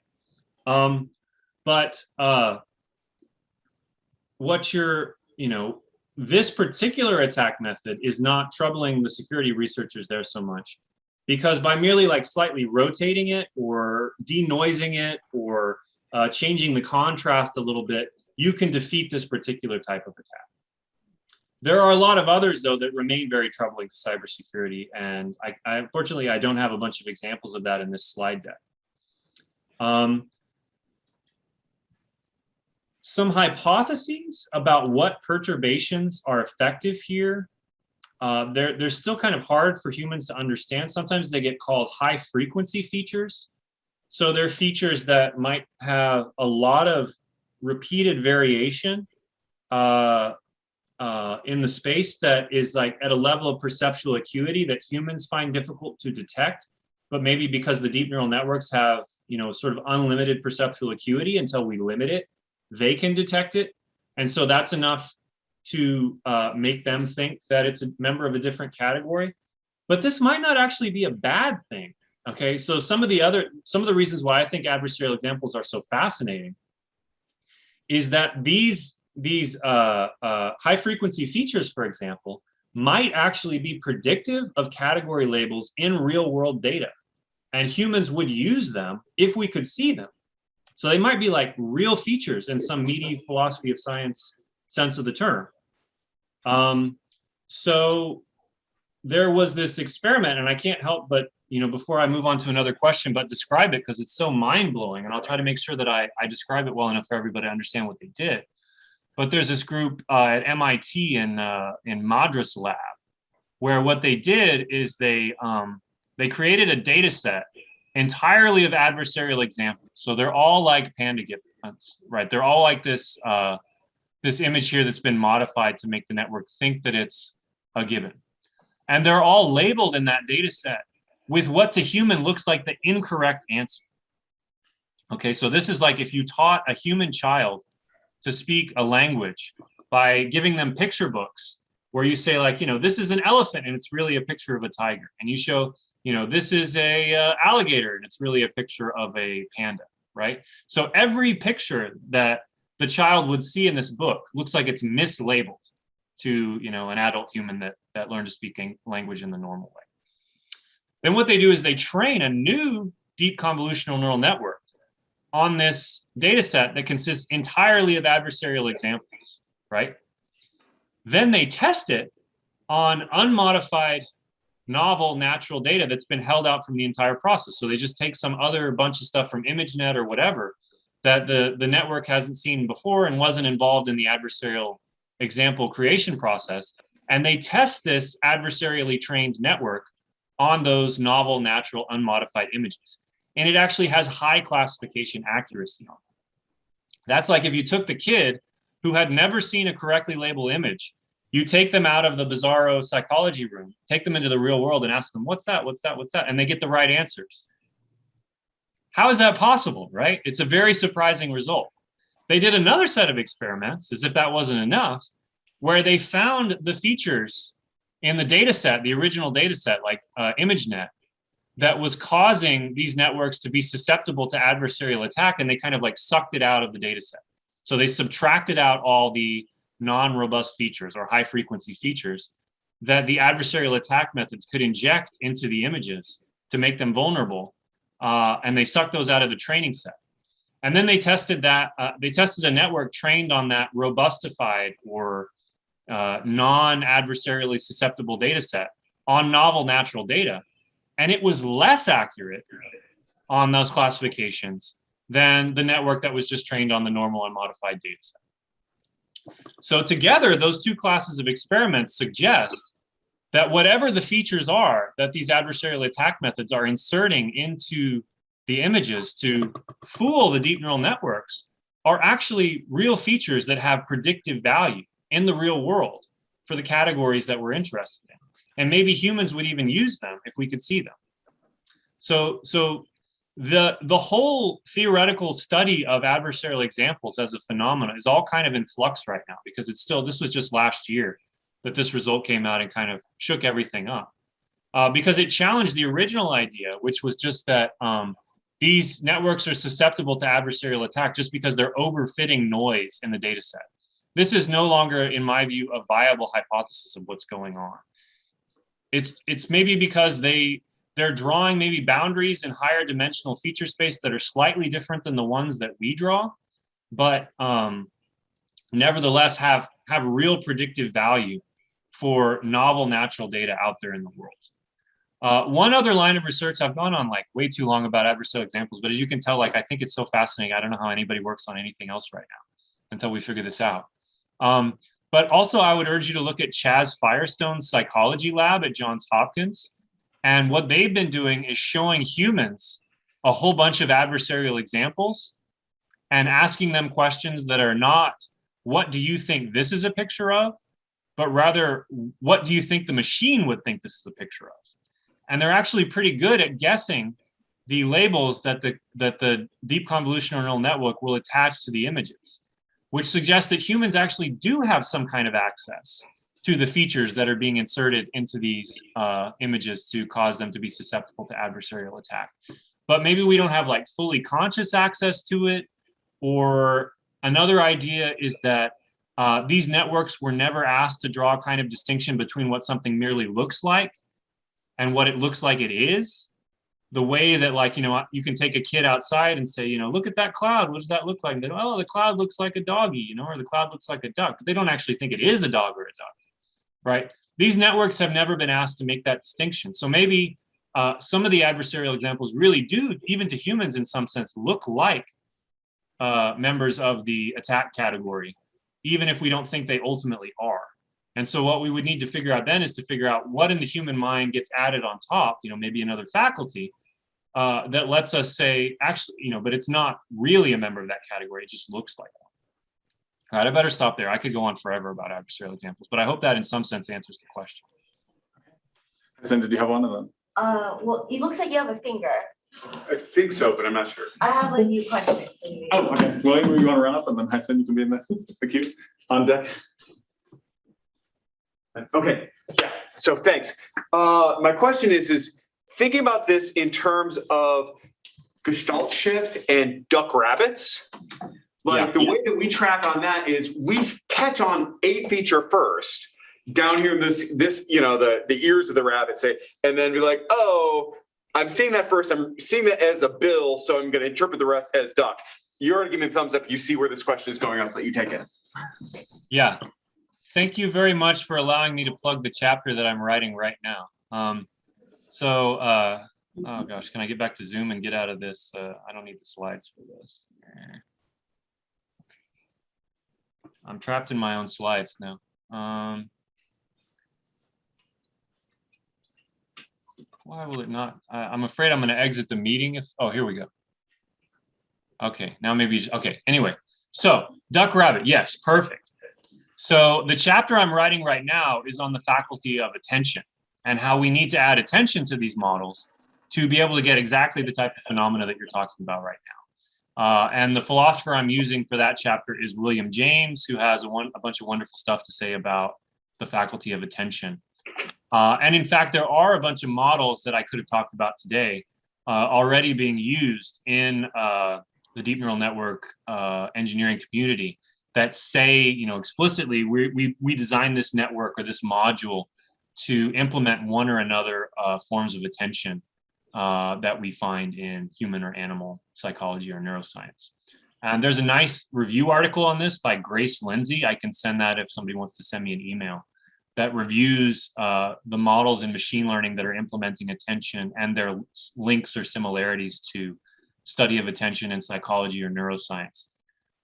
This particular attack method is not troubling the security researchers there so much, because by merely like slightly rotating it or denoising it or changing the contrast a little bit, you can defeat this particular type of attack. There are a lot of others, though, that remain very troubling to cybersecurity, and unfortunately, I don't have a bunch of examples of that in this slide deck. Some hypotheses about what perturbations are effective here. They're still kind of hard for humans to understand. Sometimes they get called high-frequency features. So they're features that might have a lot of repeated variation in the space that is like at a level of perceptual acuity that humans find difficult to detect, but maybe because the deep neural networks have, sort of unlimited perceptual acuity until we limit it, they can detect it. And so that's enough to make them think that it's a member of a different category. But this might not actually be a bad thing. Okay, so some of the reasons why I think adversarial examples are so fascinating is that these high frequency features, for example, might actually be predictive of category labels in real world data, and humans would use them if we could see them. So they might be like real features in some meaty philosophy of science sense of the term. So there was this experiment, and I can't help but, before I move on to another question, but describe it because it's so mind-blowing, and I'll try to make sure that I describe it well enough for everybody to understand what they did. But there's this group at MIT in Madras lab, where what they did is they created a data set entirely of adversarial examples. So they're all like panda givens, right? They're all like this image here that's been modified to make the network think that it's a given. And they're all labeled in that data set with what to human looks like the incorrect answer. Okay, so this is like if you taught a human child to speak a language by giving them picture books where you say like, this is an elephant and it's really a picture of a tiger. And you show, this is a alligator and it's really a picture of a panda, right? So every picture that the child would see in this book looks like it's mislabeled to, an adult human that learned to speak language in the normal way. Then what they do is they train a new deep convolutional neural network on this data set that consists entirely of adversarial examples, right? Then they test it on unmodified, novel, natural data that's been held out from the entire process. So they just take some other bunch of stuff from ImageNet or whatever that the network hasn't seen before and wasn't involved in the adversarial example creation process. And they test this adversarially trained network on those novel, natural, unmodified images. And it actually has high classification accuracy on it. That's like if you took the kid who had never seen a correctly labeled image, you take them out of the bizarro psychology room, take them into the real world and ask them, what's that, what's that, what's that? And they get the right answers. How is that possible, right? It's a very surprising result. They did another set of experiments, as if that wasn't enough, where they found the features in the data set, the original data set, like ImageNet, that was causing these networks to be susceptible to adversarial attack, and they kind of like sucked it out of the data set. So they subtracted out all the non-robust features or high-frequency features that the adversarial attack methods could inject into the images to make them vulnerable, and they sucked those out of the training set. And then they tested that. They tested a network trained on that robustified or non-adversarially susceptible data set on novel natural data. And it was less accurate on those classifications than the network that was just trained on the normal unmodified data set. So together, those two classes of experiments suggest that whatever the features are that these adversarial attack methods are inserting into the images to fool the deep neural networks are actually real features that have predictive value in the real world for the categories that we're interested in. And maybe humans would even use them if we could see them. So the whole theoretical study of adversarial examples as a phenomenon is all kind of in flux right now, because it's still, this was just last year that this result came out and kind of shook everything up. Because it challenged the original idea, which was just that these networks are susceptible to adversarial attack just because they're overfitting noise in the data set. This is no longer, in my view, a viable hypothesis of what's going on. It's maybe because they're drawing maybe boundaries in higher dimensional feature space that are slightly different than the ones that we draw, but nevertheless have real predictive value for novel natural data out there in the world. One other line of research, I've gone on like way too long about adversarial examples, but as you can tell, like I think it's so fascinating. I don't know how anybody works on anything else right now until we figure this out. But also I would urge you to look at Chaz Firestone's psychology lab at Johns Hopkins. And what they've been doing is showing humans a whole bunch of adversarial examples and asking them questions that are not, what do you think this is a picture of? But rather, what do you think the machine would think this is a picture of? And they're actually pretty good at guessing the labels that the deep convolutional neural network will attach to the images, which suggests that humans actually do have some kind of access to the features that are being inserted into these images to cause them to be susceptible to adversarial attack. But maybe we don't have like fully conscious access to it. Or another idea is that these networks were never asked to draw a kind of distinction between what something merely looks like and what it looks like it is. The way that, like, you know, you can take a kid outside and say, you know, look at that cloud. What does that look like? And they go, oh, the cloud looks like a doggy, you know, or the cloud looks like a duck. But they don't actually think it is a dog or a duck, right? These networks have never been asked to make that distinction. So maybe some of the adversarial examples really do, even to humans in some sense, look like members of the attack category, even if we don't think they ultimately are. And so what we would need to figure out then is to figure out what in the human mind gets added on top, you know, maybe another faculty that lets us say, actually, you know, but it's not really a member of that category. It just looks like one. All right, I better stop there. I could go on forever about adversarial examples, but I hope that in some sense answers the question. Cindy, did you have one of them? Well, it looks like you have a finger. I think so, but I'm not sure. I have a new question for you. Oh, okay. Well, you want to run up and then I said you can be in the queue on deck. Okay, yeah, so thanks. My question is thinking about this in terms of Gestalt shift and duck rabbits. Like the way that we track on that is we catch on a feature first, down here in this you know, the ears of the rabbit say, and then be like, oh, I'm seeing that first. I'm seeing that as a bill, so I'm going to interpret the rest as duck. You're going to give me a thumbs up. You see where this question is going. I'll let you take it. Yeah. Thank you very much for allowing me to plug the chapter that I'm writing right now. Oh gosh, can I get back to Zoom and get out of this? I don't need the slides for this. I'm trapped in my own slides now. Why will it not? I'm afraid I'm going to exit the meeting. Oh, here we go. Okay, now maybe, okay. Anyway, so duck rabbit, yes, perfect. So the chapter I'm writing right now is on the faculty of attention and how we need to add attention to these models to be able to get exactly the type of phenomena that you're talking about right now. And the philosopher I'm using for that chapter is William James, who has a bunch of wonderful stuff to say about the faculty of attention. And in fact, there are a bunch of models that I could have talked about today already being used in the deep neural network engineering community that say, explicitly, we designed this network or this module to implement one or another forms of attention that we find in human or animal psychology or neuroscience. And there's a nice review article on this by Grace Lindsay. I can send that if somebody wants to send me an email that reviews the models in machine learning that are implementing attention and their links or similarities to study of attention in psychology or neuroscience.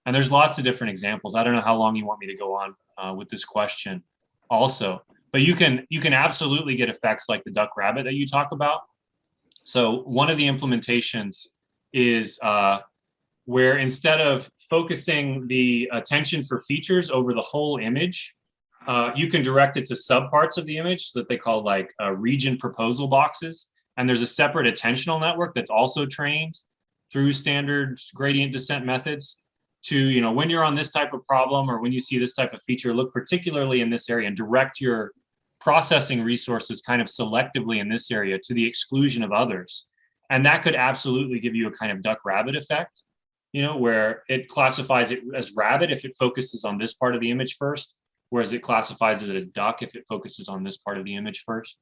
And there's lots of different examples. I don't know how long you want me to go on with this question also, but you can absolutely get effects like the duck rabbit that you talk about. So one of the implementations is where instead of focusing the attention for features over the whole image, you can direct it to subparts of the image that they call like region proposal boxes. And there's a separate attentional network that's also trained through standard gradient descent methods to, when you're on this type of problem or when you see this type of feature, look particularly in this area and direct your processing resources kind of selectively in this area to the exclusion of others. And that could absolutely give you a kind of duck rabbit effect, where it classifies it as rabbit if it focuses on this part of the image first, whereas it classifies it as duck if it focuses on this part of the image first.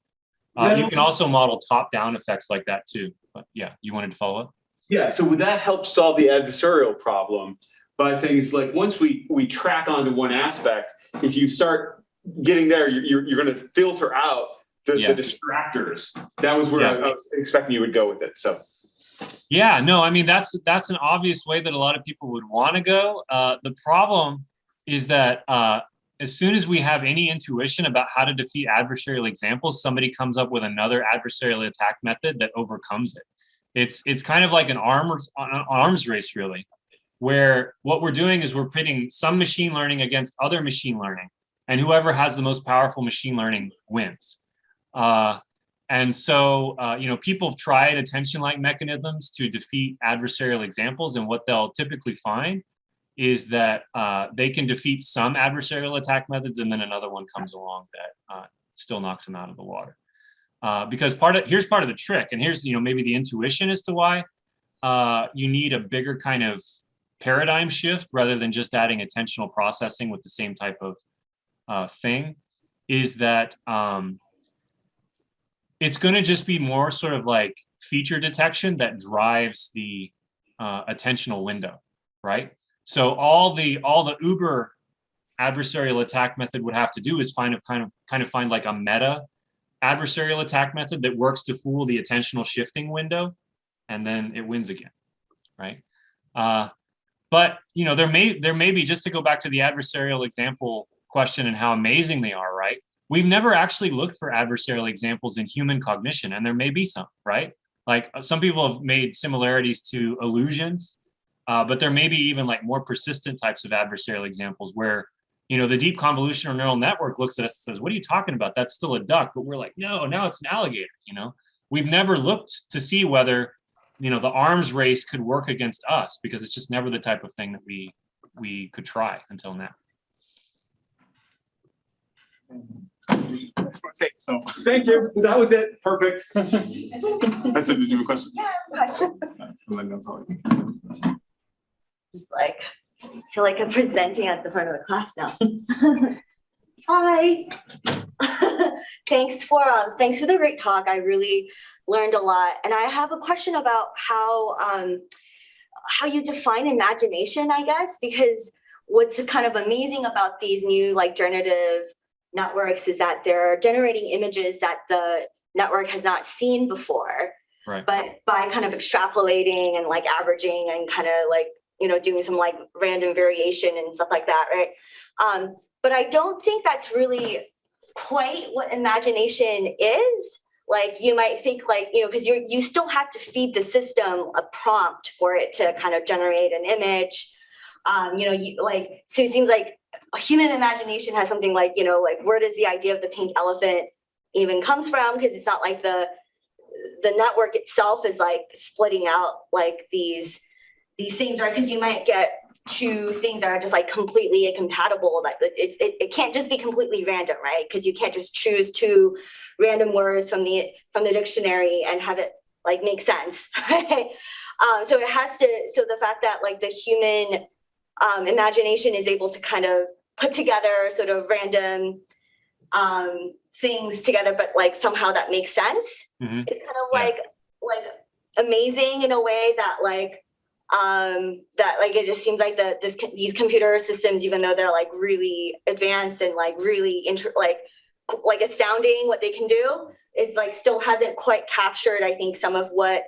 You can also model top-down effects like that too. But yeah, you wanted to follow up? Yeah, so would that help solve the adversarial problem by saying it's like once we track onto one aspect, if you start getting there, you're going to filter out the distractors. That was where I was expecting you would go with it. So yeah, no, I mean that's an obvious way that a lot of people would want to go. The problem is that as soon as we have any intuition about how to defeat adversarial examples, somebody comes up with another adversarial attack method that overcomes it. It's kind of like an arms race, really, where what we're doing is we're pitting some machine learning against other machine learning, and whoever has the most powerful machine learning wins. And so, people have tried attention-like mechanisms to defeat adversarial examples, and what they'll typically find is that they can defeat some adversarial attack methods, and then another one comes along that still knocks them out of the water. Because here's part of the trick, and here's maybe the intuition as to why you need a bigger kind of paradigm shift rather than just adding attentional processing with the same type of thing, is that it's going to just be more sort of like feature detection that drives the attentional window, right? So all the Uber adversarial attack method would have to do is kind of find like a meta adversarial attack method that works to fool the attentional shifting window, and then it wins again, right? But there may be, just to go back to the adversarial example question and how amazing they are, right? We've never actually looked for adversarial examples in human cognition, and there may be some, right? Like some people have made similarities to illusions, but there may be even like more persistent types of adversarial examples where the deep convolutional neural network looks at us and says, what are you talking about? That's still a duck. But we're like, no, now it's an alligator. We've never looked to see whether, the arms race could work against us, because it's just never the type of thing that we could try until now. So thank you. That was it. Perfect. I said, did you have a question? Yeah, question. It's like, I feel like I'm presenting at the front of the class now. Hi. Thanks for the great talk. I really learned a lot. And I have a question about how you define imagination, I guess, because what's kind of amazing about these new like generative networks is that they're generating images that the network has not seen before. Right. But by kind of extrapolating and like averaging and kind of like, you know, doing some like random variation and stuff like that, right? But I don't think that's really quite what imagination is. Like you might think like, you know, because you still have to feed the system a prompt for it to kind of generate an image. You know, so it seems like a human imagination has something like, you know, like where does the idea of the pink elephant even comes from? Because it's not like the network itself is like splitting out like these things, right? Because you might get two things that are just like completely incompatible. Like it can't just be completely random, right? Because you can't just choose two random words from the dictionary and have it like make sense, right? So it has to. So the fact that like the human imagination is able to kind of put together sort of random things together, but like somehow that makes sense. Mm-hmm. It's kind of like amazing in a way that like it just seems like these computer systems, even though they're like really advanced and like really like astounding what they can do, is like still hasn't quite captured, I think, some of what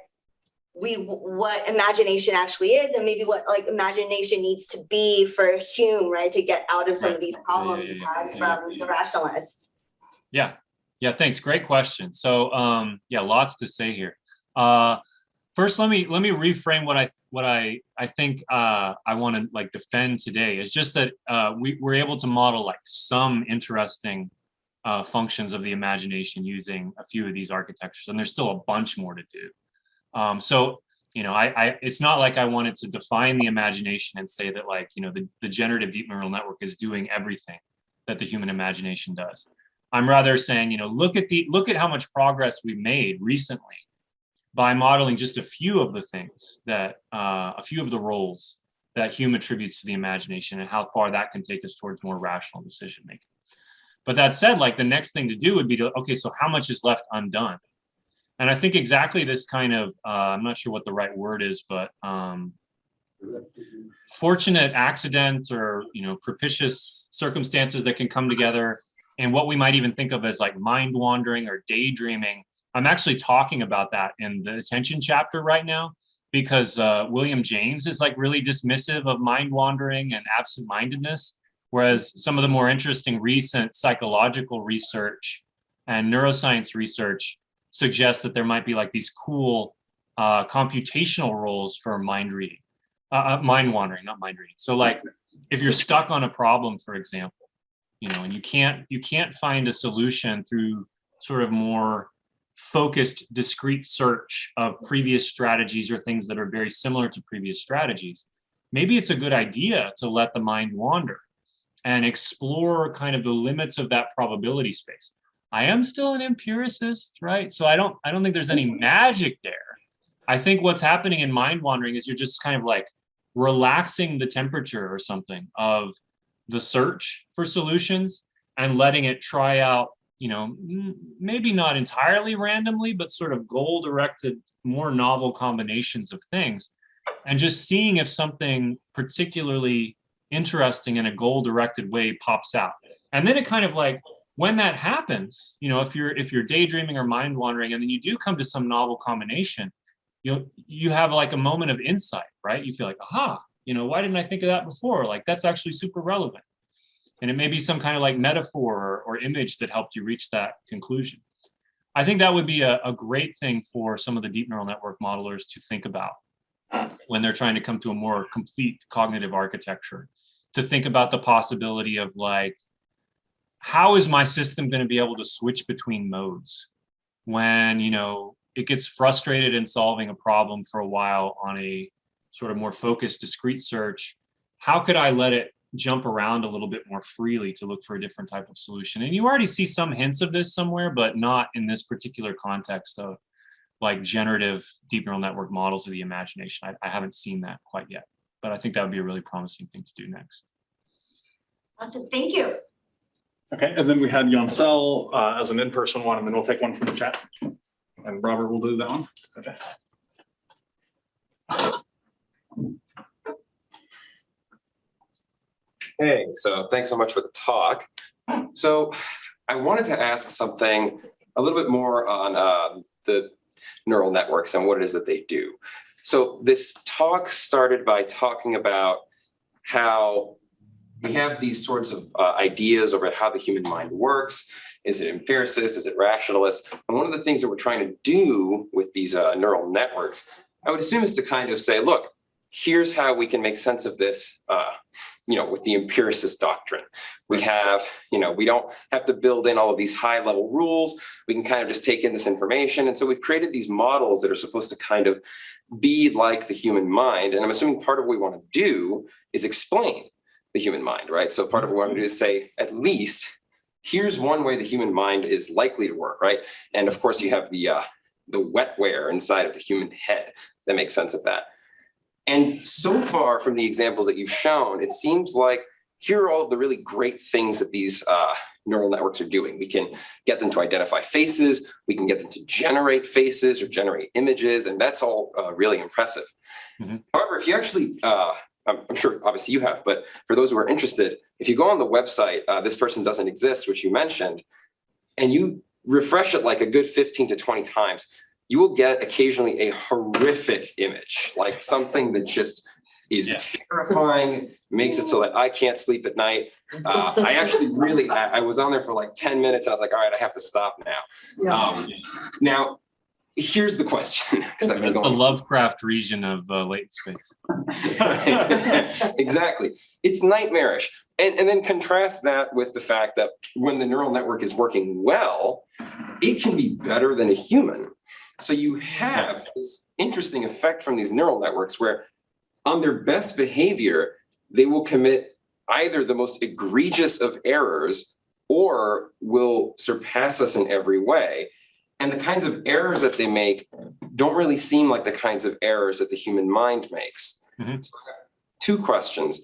imagination actually is, and maybe what like imagination needs to be for Hume, right, to get out of some of these problems he has from the rationalists. Yeah, thanks. Great question. So yeah, lots to say here. First, let me reframe what I think I want to like defend today. It's just that we're able to model like some interesting functions of the imagination using a few of these architectures, and there's still a bunch more to do. So, you know, it's not like I wanted to define the imagination and say that like, you know, the generative deep neural network is doing everything that the human imagination does. I'm rather saying, you know, look at how much progress we've made recently by modeling just a few of the things that, a few of the roles that Hume attributes to the imagination and how far that can take us towards more rational decision making. But that said, like the next thing to do would be to, okay, so how much is left undone? And I think exactly this kind of, I'm not sure what the right word is, but fortunate accident or, you know, propitious circumstances that can come together and what we might even think of as like mind wandering or daydreaming. I'm actually talking about that in the attention chapter right now because William James is like really dismissive of mind wandering and absent-mindedness, whereas some of the more interesting recent psychological research and neuroscience research suggests that there might be like these cool computational roles for mind reading, mind wandering, not mind reading. So like if you're stuck on a problem, for example, you know, and you can't find a solution through sort of more focused, discrete search of previous strategies or things that are very similar to previous strategies, maybe it's a good idea to let the mind wander and explore kind of the limits of that probability space. I am still an empiricist, right? So I don't think there's any magic there. I think what's happening in mind wandering is you're just kind of like relaxing the temperature or something of the search for solutions and letting it try out, you know, maybe not entirely randomly, but sort of goal-directed, more novel combinations of things, and just seeing if something particularly interesting in a goal-directed way pops out. And then it kind of like, when that happens, you know, if you're daydreaming or mind wandering, and then you do come to some novel combination, you have like a moment of insight, right? You feel like, aha, you know, why didn't I think of that before? Like that's actually super relevant. And it may be some kind of like metaphor or image that helped you reach that conclusion. I think that would be a great thing for some of the deep neural network modelers to think about when they're trying to come to a more complete cognitive architecture, to think about the possibility of like, how is my system going to be able to switch between modes when, you know, it gets frustrated in solving a problem for a while on a sort of more focused, discrete search? How could I let it jump around a little bit more freely to look for a different type of solution? And you already see some hints of this somewhere, but not in this particular context of like generative deep neural network models of the imagination. I haven't seen that quite yet, but I think that would be a really promising thing to do next. Awesome, thank you. Okay, and then we had Yancel as an in-person one, and then we'll take one from the chat. And Robert will do that one. Okay. Hey, so thanks so much for the talk. So I wanted to ask something a little bit more on the neural networks and what it is that they do. So this talk started by talking about how we have these sorts of ideas over how the human mind works. Is it empiricist? Is it rationalist? And one of the things that we're trying to do with these neural networks, I would assume, is to kind of say, look, here's how we can make sense of this, with the empiricist doctrine. We have, we don't have to build in all of these high level rules. We can kind of just take in this information. And so we've created these models that are supposed to kind of be like the human mind. And I'm assuming part of what we want to do is explain the human mind, right? So part of what we want to do is say, at least, here's one way the human mind is likely to work, right? And of course, you have the wetware inside of the human head that makes sense of that. And so far from the examples that you've shown, it seems like here are all of the really great things that these neural networks are doing. We can get them to identify faces, we can get them to generate faces or generate images, and that's all really impressive. Mm-hmm. However, if you actually, I'm sure obviously you have, but for those who are interested, if you go on the website, this person doesn't exist, which you mentioned, and you refresh it like a good 15 to 20 times, you will get occasionally a horrific image, like something that just is terrifying, makes it so that I can't sleep at night. I actually really, I was on there for like 10 minutes. And I was like, all right, I have to stop now. Now, here's the question. Because I've been going the Lovecraft region of latent space. Exactly. It's nightmarish. And then contrast that with the fact that when the neural network is working well, it can be better than a human. So you have this interesting effect from these neural networks where on their best behavior, they will commit either the most egregious of errors or will surpass us in every way. And the kinds of errors that they make don't really seem like the kinds of errors that the human mind makes. Mm-hmm. So, two questions.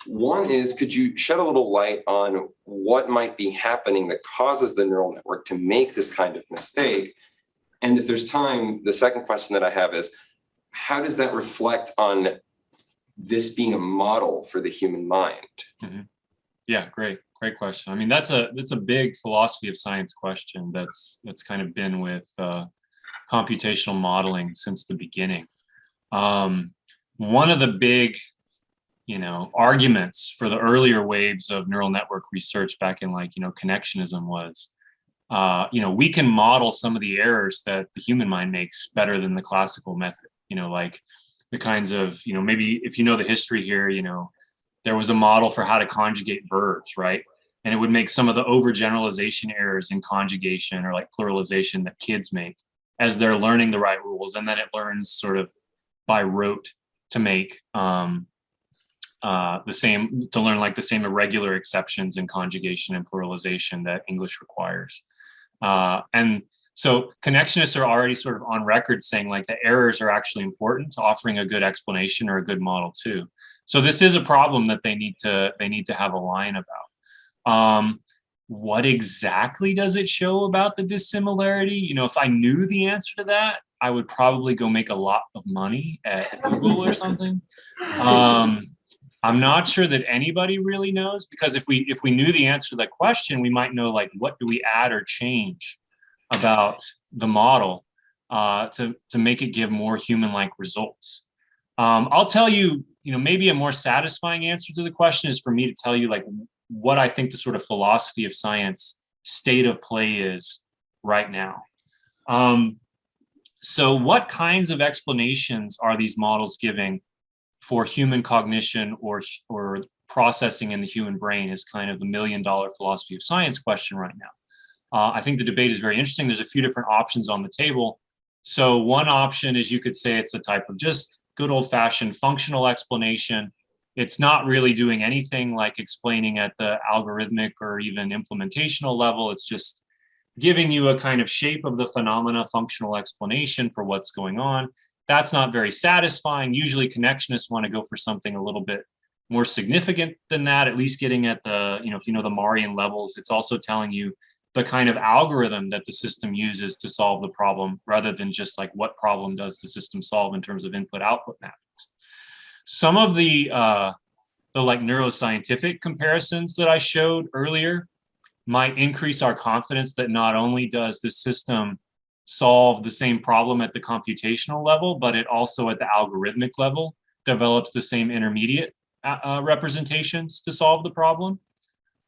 One is, could you shed a little light on what might be happening that causes the neural network to make this kind of mistake? And if there's time, the second question that I have is, how does that reflect on this being a model for the human mind? Mm-hmm. Yeah, great question. I mean, that's a big philosophy of science question that's kind of been with computational modeling since the beginning. One of the big, arguments for the earlier waves of neural network research back in connectionism was, we can model some of the errors that the human mind makes better than the classical method, like the kinds of, maybe if you know the history here, there was a model for how to conjugate verbs, right? And it would make some of the overgeneralization errors in conjugation or like pluralization that kids make as they're learning the right rules. And then it learns sort of by rote to make to learn like the same irregular exceptions in conjugation and pluralization that English requires. And so connectionists are already sort of on record saying like the errors are actually important to offering a good explanation or a good model too. So this is a problem that they need to have a line about. What exactly does it show about the dissimilarity? If I knew the answer to that, I would probably go make a lot of money at Google or something. I'm not sure that anybody really knows, because if we knew the answer to that question, we might know like what do we add or change about the model to make it give more human-like results. I'll tell you, maybe a more satisfying answer to the question is for me to tell you like what I think the sort of philosophy of science state of play is right now. So what kinds of explanations are these models giving for human cognition or processing in the human brain is kind of the $1 million philosophy of science question right now. I think the debate is very interesting. There's a few different options on the table. So one option is you could say it's a type of just good old-fashioned functional explanation. It's not really doing anything like explaining at the algorithmic or even implementational level. It's just giving you a kind of shape of the phenomena, functional explanation for what's going on. That's not very satisfying. Usually connectionists want to go for something a little bit more significant than that, at least getting at the, if you know the Marian levels, it's also telling you the kind of algorithm that the system uses to solve the problem, rather than just like what problem does the system solve in terms of input-output mappings. Some of the like neuroscientific comparisons that I showed earlier might increase our confidence that not only does the system solve the same problem at the computational level, but it also at the algorithmic level develops the same intermediate representations to solve the problem.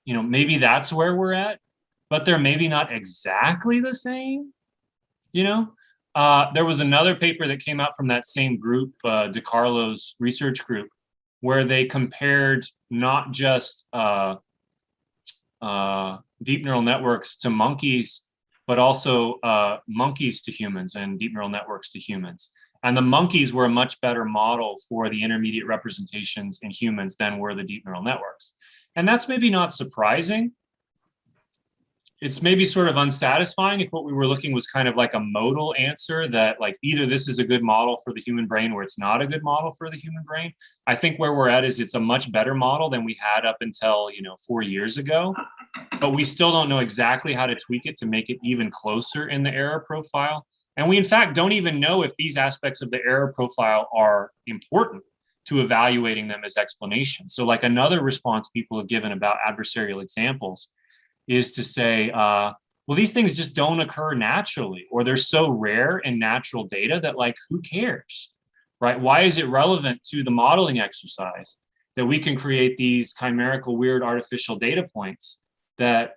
You know, maybe that's where we're at, but they're maybe not exactly the same, you know? There was another paper that came out from that same group, DiCarlo's research group, where they compared not just deep neural networks to monkeys, but also monkeys to humans and deep neural networks to humans. And the monkeys were a much better model for the intermediate representations in humans than were the deep neural networks. And that's maybe not surprising. It's maybe sort of unsatisfying if what we were looking was kind of like a modal answer that like either this is a good model for the human brain or it's not a good model for the human brain. I think where we're at is it's a much better model than we had up until, 4 years ago, but we still don't know exactly how to tweak it to make it even closer in the error profile. And we in fact don't even know if these aspects of the error profile are important to evaluating them as explanations. So like another response people have given about adversarial examples is to say, well, these things just don't occur naturally, or they're so rare in natural data that like, who cares, right? Why is it relevant to the modeling exercise that we can create these chimerical, weird artificial data points that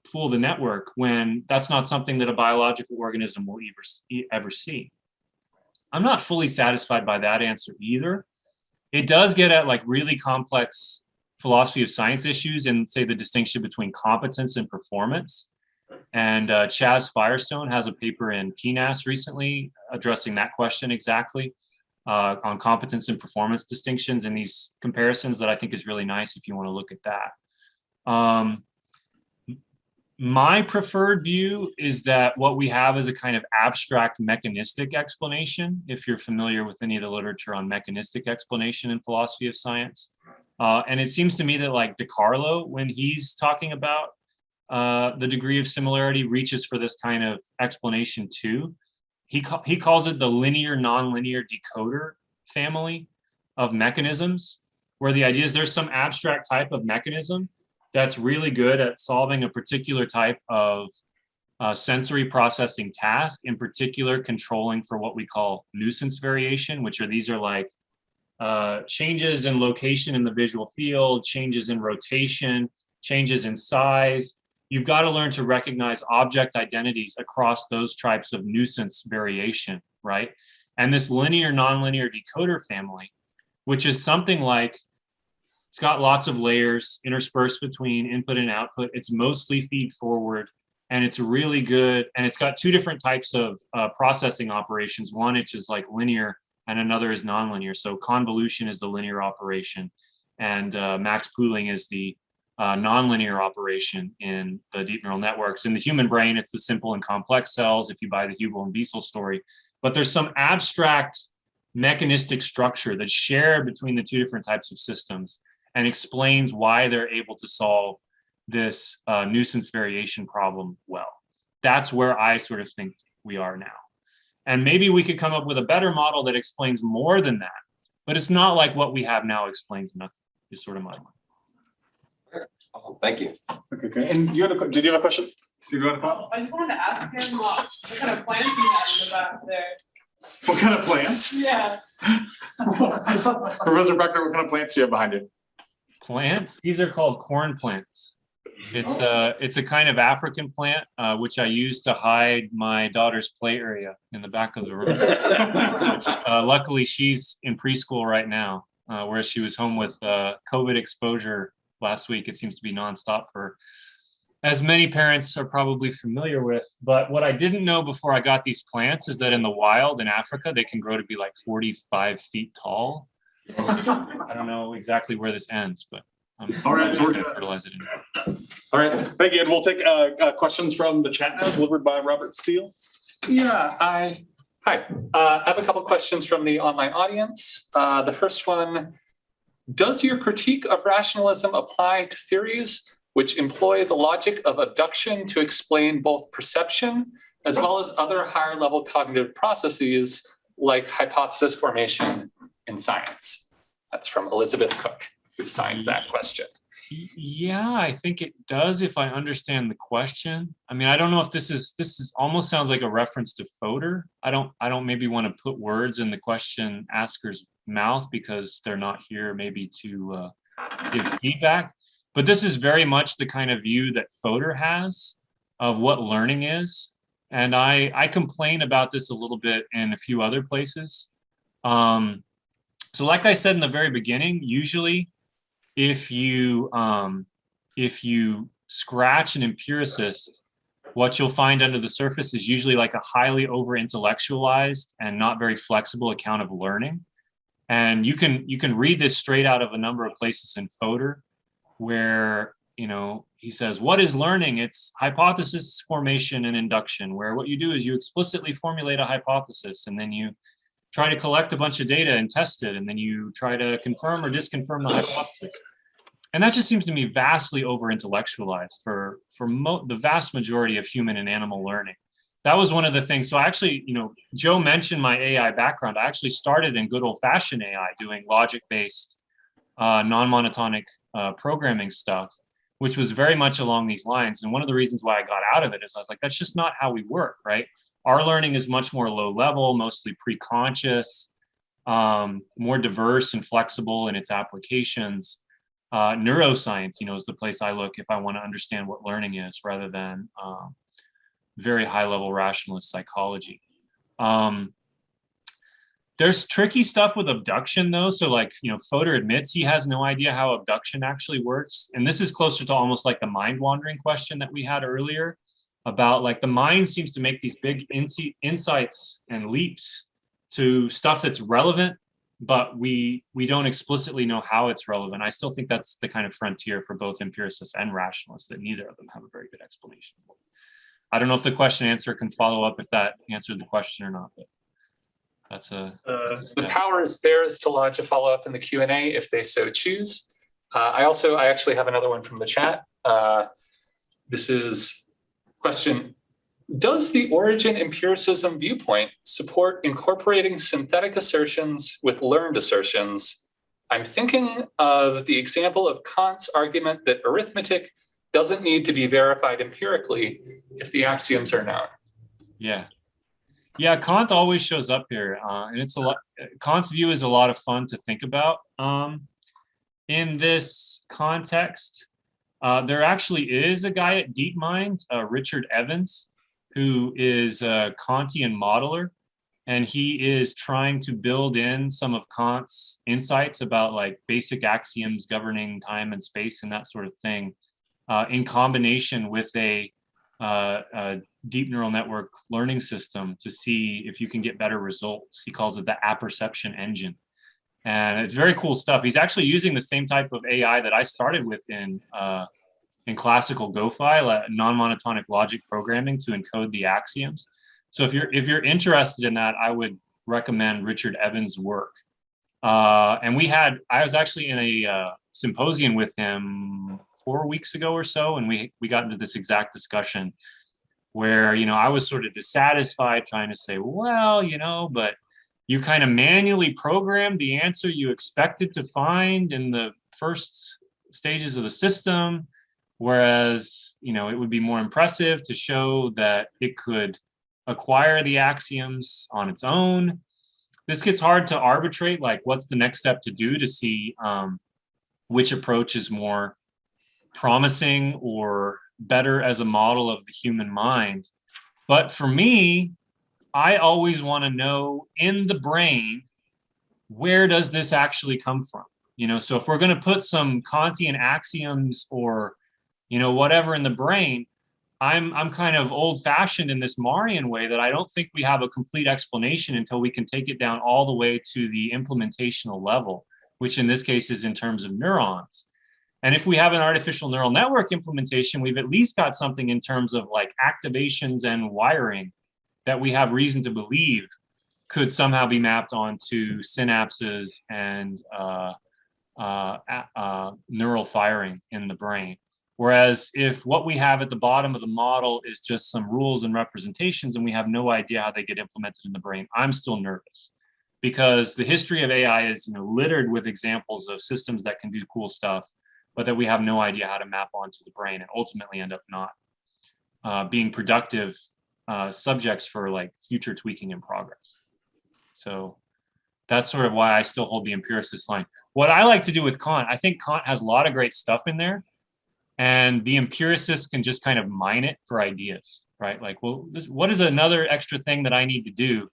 fool the network when that's not something that a biological organism will ever see? I'm not fully satisfied by that answer either. It does get at like really complex philosophy of science issues and say the distinction between competence and performance. And Chaz Firestone has a paper in PNAS recently addressing that question exactly on competence and performance distinctions and these comparisons that I think is really nice if you want to look at that. My preferred view is that what we have is a kind of abstract mechanistic explanation, if you're familiar with any of the literature on mechanistic explanation in philosophy of science. And it seems to me that like DiCarlo, when he's talking about the degree of similarity, reaches for this kind of explanation too. He calls it the linear nonlinear decoder family of mechanisms, where the idea is there's some abstract type of mechanism that's really good at solving a particular type of sensory processing task, in particular controlling for what we call nuisance variation, which are these are like changes in location in the visual field, changes in rotation, changes in size. You've got to learn to recognize object identities across those types of nuisance variation, right? And this linear nonlinear decoder family, which is something like, it's got lots of layers interspersed between input and output. It's mostly feed forward, and it's really good. And it's got two different types of processing operations. One, which is like linear, and another is nonlinear. So convolution is the linear operation, and max pooling is the nonlinear operation in the deep neural networks. In the human brain, it's the simple and complex cells, if you buy the Hubel and Wiesel story. But there's some abstract mechanistic structure that's shared between the two different types of systems and explains why they're able to solve this nuisance variation problem well. That's where I sort of think we are now. And maybe we could come up with a better model that explains more than that, but it's not like what we have now explains nothing, is sort of my mind. Awesome, thank you. Okay. And did you have a question? Did you want to follow? I just wanted to ask him what kind of plants he had in the back there. What kind of plants? Yeah. Professor Buckner, what kind of plants do you have behind you? Plants? These are called corn plants. It's a kind of African plant, which I use to hide my daughter's play area in the back of the room. Which, luckily, she's in preschool right now, whereas she was home with COVID exposure last week. It seems to be nonstop for, as many parents are probably familiar with. But what I didn't know before I got these plants is that in the wild in Africa, they can grow to be like 45 feet tall. I don't know exactly where this ends, but all right, so we're gonna fertilize it in. All right, thank you. And we'll take questions from the chat now, delivered by Robert Steele. Yeah, hi. I have a couple questions from the online audience. The first one, does your critique of rationalism apply to theories which employ the logic of abduction to explain both perception as well as other higher level cognitive processes like hypothesis formation in science? That's from Elizabeth Cook, who signed that question. Yeah, I think it does if I understand the question. I mean, I don't know if this is almost sounds like a reference to Fodor. I don't maybe want to put words in the question asker's mouth because they're not here maybe to give feedback. But this is very much the kind of view that Fodor has of what learning is. And I complain about this a little bit in a few other places. So like I said in the very beginning, usually if you scratch an empiricist, what you'll find under the surface is usually like a highly over-intellectualized and not very flexible account of learning. And you can read this straight out of a number of places in Fodor, where he says, what is learning? It's hypothesis formation and induction, where what you do is you explicitly formulate a hypothesis and then you try to collect a bunch of data and test it, and then you try to confirm or disconfirm the hypothesis. And that just seems to me vastly over-intellectualized for the vast majority of human and animal learning. That was one of the things. So actually, Joe mentioned my AI background. I actually started in good old-fashioned AI, doing logic-based, non-monotonic programming stuff, which was very much along these lines. And one of the reasons why I got out of it is I was like, that's just not how we work, right? Our learning is much more low level, mostly pre-conscious, more diverse and flexible in its applications. Neuroscience, is the place I look if I want to understand what learning is, rather than very high level rationalist psychology. There's tricky stuff with abduction though. So like, Fodor admits he has no idea how abduction actually works. And this is closer to almost like the mind wandering question that we had earlier, about like the mind seems to make these big insights and leaps to stuff that's relevant, but we don't explicitly know how it's relevant. I still think that's the kind of frontier for both empiricists and rationalists, that neither of them have a very good explanation for. I don't know if the question answer can follow up if that answered the question or not, but that's a the power is theirs to lodge a follow-up in the Q&A if they so choose. I actually have another one from the chat. This is question: does the origin empiricism viewpoint support incorporating synthetic assertions with learned assertions? I'm thinking of the example of Kant's argument that arithmetic doesn't need to be verified empirically if the axioms are known. Yeah, Kant always shows up here, and it's a lot. Kant's view is a lot of fun to think about. In this context, there actually is a guy at DeepMind, Richard Evans, who is a Kantian modeler, and he is trying to build in some of Kant's insights about like basic axioms governing time and space and that sort of thing, in combination with a deep neural network learning system to see if you can get better results. He calls it the apperception engine. And it's very cool stuff. He's actually using the same type of AI that I started with in classical GoFi, non-monotonic logic programming, to encode the axioms. So if you're interested in that, I would recommend Richard Evans' work. And I was actually in a symposium with him 4 weeks ago or so, and we got into this exact discussion where, I was sort of dissatisfied, trying to say, well, but you kind of manually program the answer you expected to find in the first stages of the system, whereas, it would be more impressive to show that it could acquire the axioms on its own. This gets hard to arbitrate, like what's the next step to do to see which approach is more promising or better as a model of the human mind. But for me, I always want to know in the brain, where does this actually come from? So if we're going to put some Kantian axioms or, whatever in the brain, I'm kind of old-fashioned in this Marian way that I don't think we have a complete explanation until we can take it down all the way to the implementational level, which in this case is in terms of neurons. And if we have an artificial neural network implementation, we've at least got something in terms of like activations and wiring that we have reason to believe could somehow be mapped onto synapses and neural firing in the brain. Whereas if what we have at the bottom of the model is just some rules and representations and we have no idea how they get implemented in the brain, I'm still nervous. Because the history of AI is, littered with examples of systems that can do cool stuff, but that we have no idea how to map onto the brain and ultimately end up not being productive subjects for like future tweaking in progress. So that's sort of why I still hold the empiricist line. What I like to do with Kant, I think Kant has a lot of great stuff in there, and the empiricist can just kind of mine it for ideas, right? Like, well, what is another extra thing that I need to do?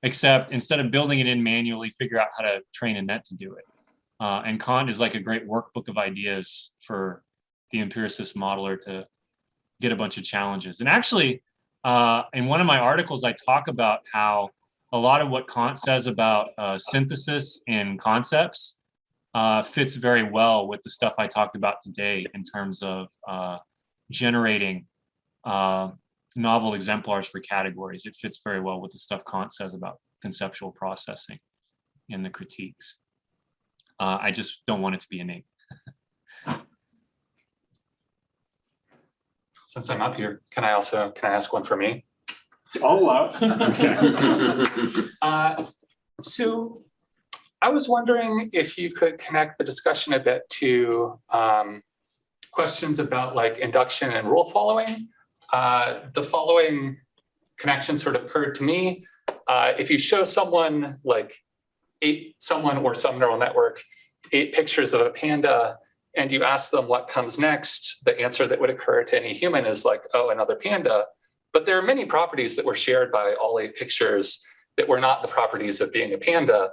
Except instead of building it in manually, figure out how to train a net to do it. And Kant is like a great workbook of ideas for the empiricist modeler to get a bunch of challenges. And actually, in one of my articles, I talk about how a lot of what Kant says about synthesis in concepts fits very well with the stuff I talked about today in terms of generating novel exemplars for categories. It fits very well with the stuff Kant says about conceptual processing in the critiques. I just don't want it to be innate. Since I'm up here, can I ask one for me? All allowed. Okay. So I was wondering if you could connect the discussion a bit to questions about like induction and rule following. The following connection sort of occurred to me. If you show someone like someone or some neural network 8 pictures of a panda and you ask them what comes next, the answer that would occur to any human is like, oh, another panda. But there are many properties that were shared by all 8 pictures that were not the properties of being a panda.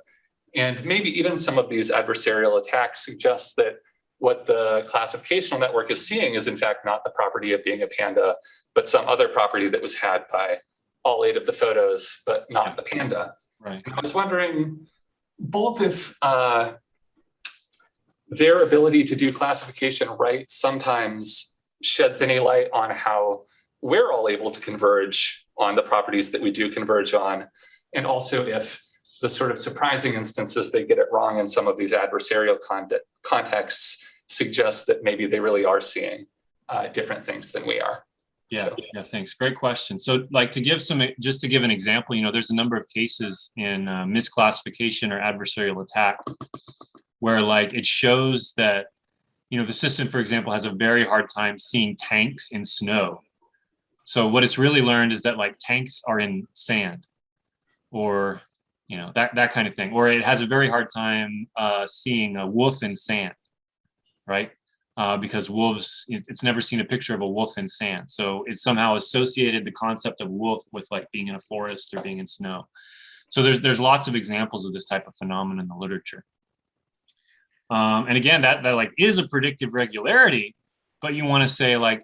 And maybe even some of these adversarial attacks suggest that what the classificational network is seeing is in fact not the property of being a panda, but some other property that was had by all 8 of the photos, but not the panda. Right. And I was wondering both if their ability to do classification right sometimes sheds any light on how we're all able to converge on the properties that we do converge on, and also if the sort of surprising instances they get it wrong in some of these adversarial contexts suggest that maybe they really are seeing different things than we are. Yeah, So. yeah, thanks. Great question. So like just to give an example, there's a number of cases in misclassification or adversarial attack where like it shows that, the system, for example, has a very hard time seeing tanks in snow. So what it's really learned is that like tanks are in sand, or, that kind of thing. Or it has a very hard time seeing a wolf in sand, right? Because wolves, it's never seen a picture of a wolf in sand. So it somehow associated the concept of wolf with like being in a forest or being in snow. So there's lots of examples of this type of phenomenon in the literature. And again, that like is a predictive regularity, but you want to say like,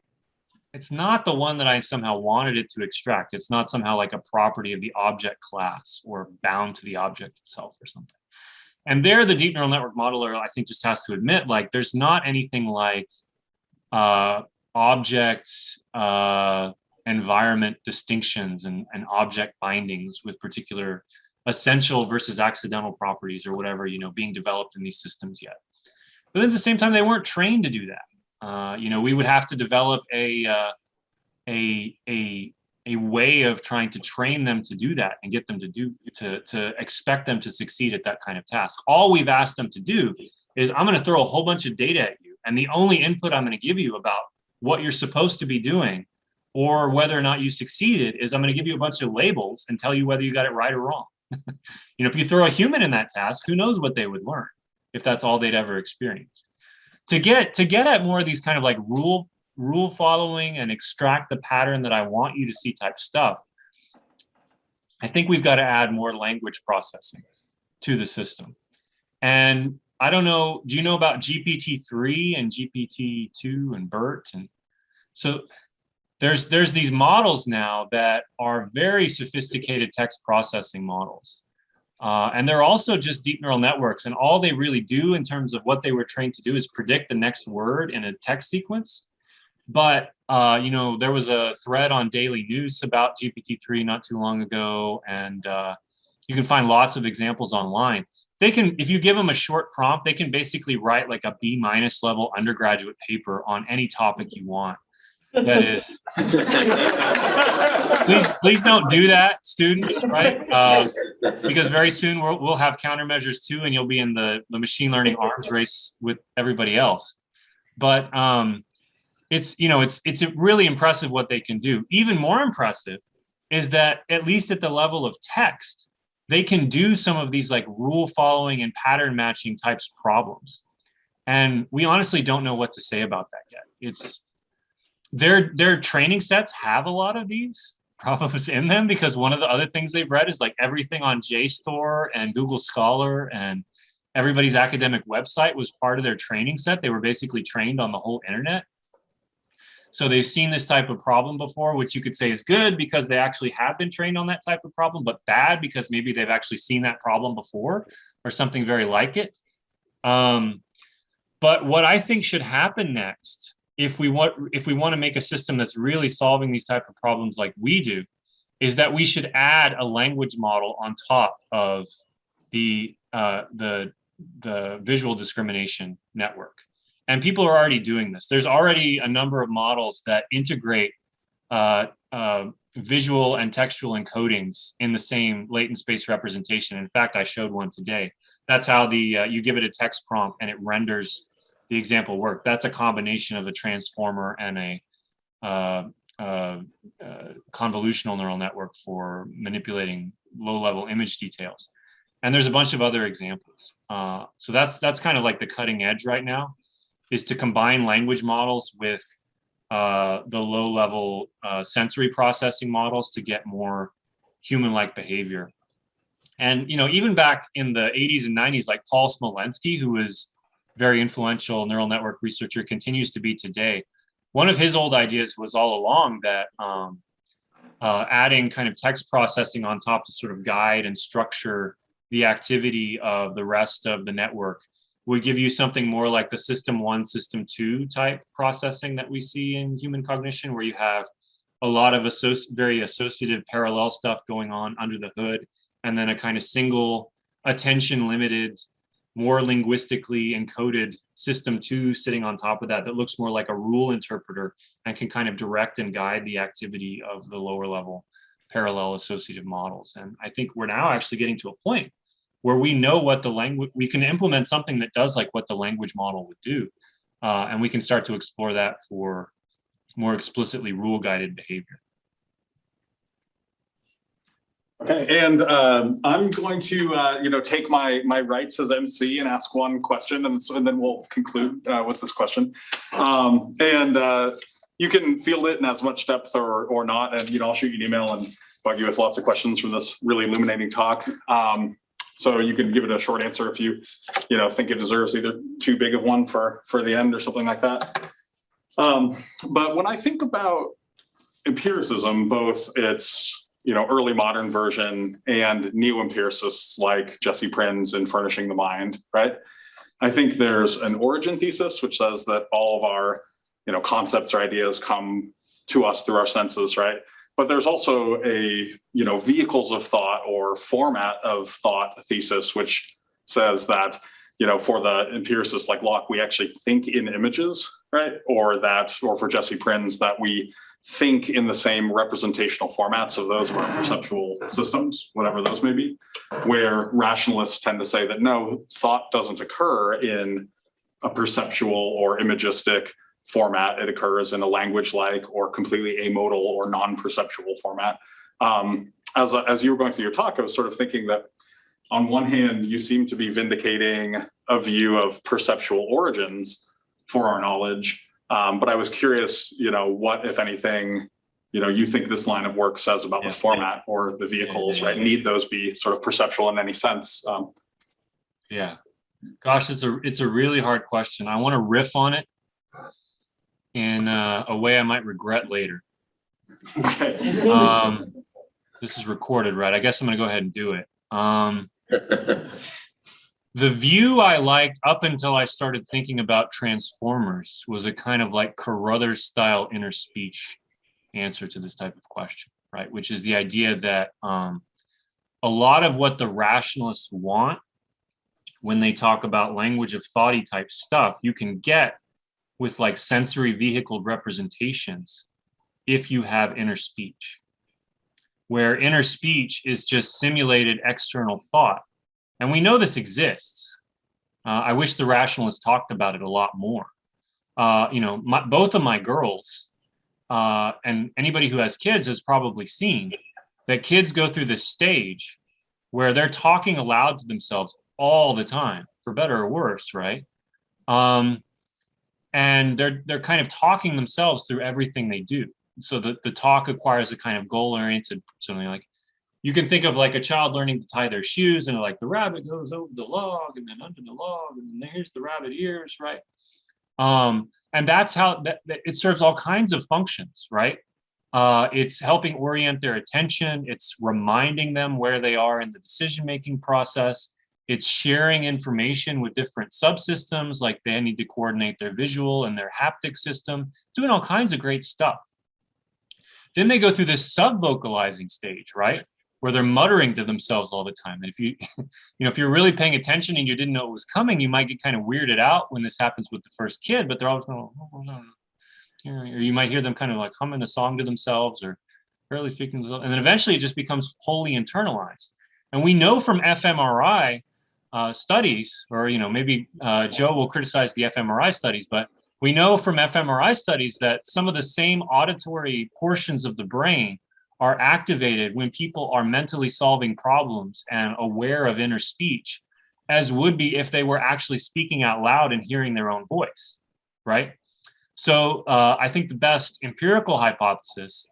it's not the one that I somehow wanted it to extract. It's not somehow like a property of the object class or bound to the object itself or something. And there, the deep neural network modeler, I think, just has to admit, like, there's not anything like object environment distinctions and object bindings with particular essential versus accidental properties or whatever, being developed in these systems yet. But at the same time, they weren't trained to do that. We would have to develop a way of trying to train them to do that and get them to expect them to succeed at that kind of task. All we've asked them to do is, I'm going to throw a whole bunch of data at you, and the only input I'm going to give you about what you're supposed to be doing or whether or not you succeeded is I'm going to give you a bunch of labels and tell you whether you got it right or wrong. If you throw a human in that task, who knows what they would learn if that's all they'd ever experienced. To get at more of these kind of like rule following and extract the pattern that I want you to see type stuff, I think we've got to add more language processing to the system. And I don't know, do you know about GPT-3 and GPT-2 and BERT? And so there's these models now that are very sophisticated text processing models. And they're also just deep neural networks. And all they really do in terms of what they were trained to do is predict the next word in a text sequence. But, there was a thread on Daily News about GPT-3 not too long ago, and you can find lots of examples online. they can, if you give them a short prompt, they can basically write like a B- level undergraduate paper on any topic you want. That is, please don't do that, students, right? Because very soon we'll have countermeasures too, and you'll be in the machine learning arms race with everybody else. But it's really impressive what they can do. Even more impressive is that at least at the level of text, they can do some of these like rule following and pattern matching types of problems. And we honestly don't know what to say about that yet. It's their training sets have a lot of these problems in them, because one of the other things they've read is like everything on JSTOR and Google Scholar and everybody's academic website was part of their training set. They were basically trained on the whole internet. So they've seen this type of problem before, which you could say is good because they actually have been trained on that type of problem, but bad because maybe they've actually seen that problem before or something very like it. But what I think should happen next, if we want to make a system that's really solving these type of problems like we do, is that we should add a language model on top of the visual discrimination network. And people are already doing this. There's already a number of models that integrate visual and textual encodings in the same latent space representation. In fact, I showed one today. That's how you give it a text prompt and it renders the example work. That's a combination of a transformer and a convolutional neural network for manipulating low-level image details. And there's a bunch of other examples. So that's kind of like the cutting edge right now, is to combine language models with the low-level sensory processing models to get more human-like behavior. And even back in the 80s and 90s, like Paul Smolensky, who was very influential neural network researcher, continues to be today. One of his old ideas was all along that adding kind of text processing on top to sort of guide and structure the activity of the rest of the network would give you something more like the system 1, system 2 type processing that we see in human cognition, where you have a lot of very associative parallel stuff going on under the hood, and then a kind of single attention limited, more linguistically encoded system 2 sitting on top of that looks more like a rule interpreter and can kind of direct and guide the activity of the lower level parallel associative models. And I think we're now actually getting to a point where we know what the language, we can implement something that does like what the language model would do. And we can start to explore that for more explicitly rule guided behavior. Okay, and I'm going to take my rights as MC and ask one question, and then we'll conclude with this question. You can field it in as much depth or not, and I'll shoot you an email and bug you with lots of questions from this really illuminating talk. So you can give it a short answer if you think it deserves either too big of one for the end or something like that. But when I think about empiricism, both its early modern version and neo-empiricists like Jesse Prinz in Furnishing the Mind, right? I think there's an origin thesis which says that all of our concepts or ideas come to us through our senses, right? But there's also a vehicles of thought or format of thought thesis which says that for the empiricists like Locke, we actually think in images, right? Or for Jesse Prinz, that we think in the same representational formats of those of our perceptual systems, whatever those may be, where rationalists tend to say that no, thought doesn't occur in a perceptual or imagistic format. It occurs in a language-like or completely amodal or non-perceptual format. As you were going through your talk, I was sort of thinking that on one hand, you seem to be vindicating a view of perceptual origins for our knowledge. But I was curious, what, if anything, you think this line of work says about the format or the vehicles, right? Need those be sort of perceptual in any sense? Yeah. Gosh, it's a really hard question. I want to riff on it in a way I might regret later. Okay. This is recorded, right? I guess I'm going to go ahead and do it. The view I liked up until I started thinking about transformers was a kind of like Carruthers style inner speech answer to this type of question, right? Which is the idea that a lot of what the rationalists want when they talk about language of thoughty type stuff, you can get with like sensory vehicled representations if you have inner speech, where inner speech is just simulated external thought. And we know this exists. I wish the rationalists talked about it a lot more. Both of my girls, and anybody who has kids has probably seen that kids go through this stage where they're talking aloud to themselves all the time, for better or worse, right? And they're kind of talking themselves through everything they do. So the talk acquires a kind of goal-oriented, something like, you can think of like a child learning to tie their shoes, and like the rabbit goes over the log and then under the log, and then here's the rabbit ears, right? And that's how it serves all kinds of functions, right? It's helping orient their attention. It's reminding them where they are in the decision-making process. It's sharing information with different subsystems, like they need to coordinate their visual and their haptic system, doing all kinds of great stuff. Then they go through this sub-vocalizing stage, right? Where they're muttering to themselves all the time. And if you, if you're really paying attention and you didn't know it was coming, you might get kind of weirded out when this happens with the first kid, but they're always going, oh, no. Or you might hear them kind of like humming a song to themselves or barely speaking to themselves. And then eventually it just becomes wholly internalized. And we know from fMRI studies, or, maybe Joe will criticize the fMRI studies, but we know from fMRI studies that some of the same auditory portions of the brain are activated when people are mentally solving problems and aware of inner speech, as would be if they were actually speaking out loud and hearing their own voice, right? So I think the best empirical hypothesis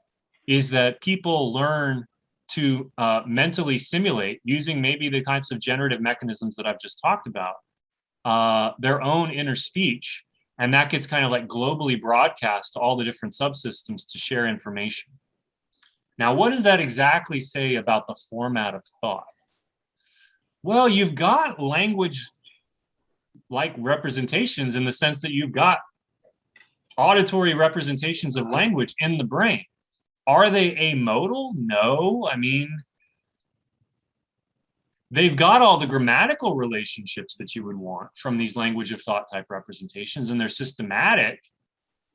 is that people learn to mentally simulate, using maybe the types of generative mechanisms that I've just talked about, their own inner speech, and that gets kind of like globally broadcast to all the different subsystems to share information. Now, what does that exactly say about the format of thought? Well, you've got language-like representations in the sense that you've got auditory representations of language in the brain. Are they amodal? No. I mean, they've got all the grammatical relationships that you would want from these language of thought type representations, and they're systematic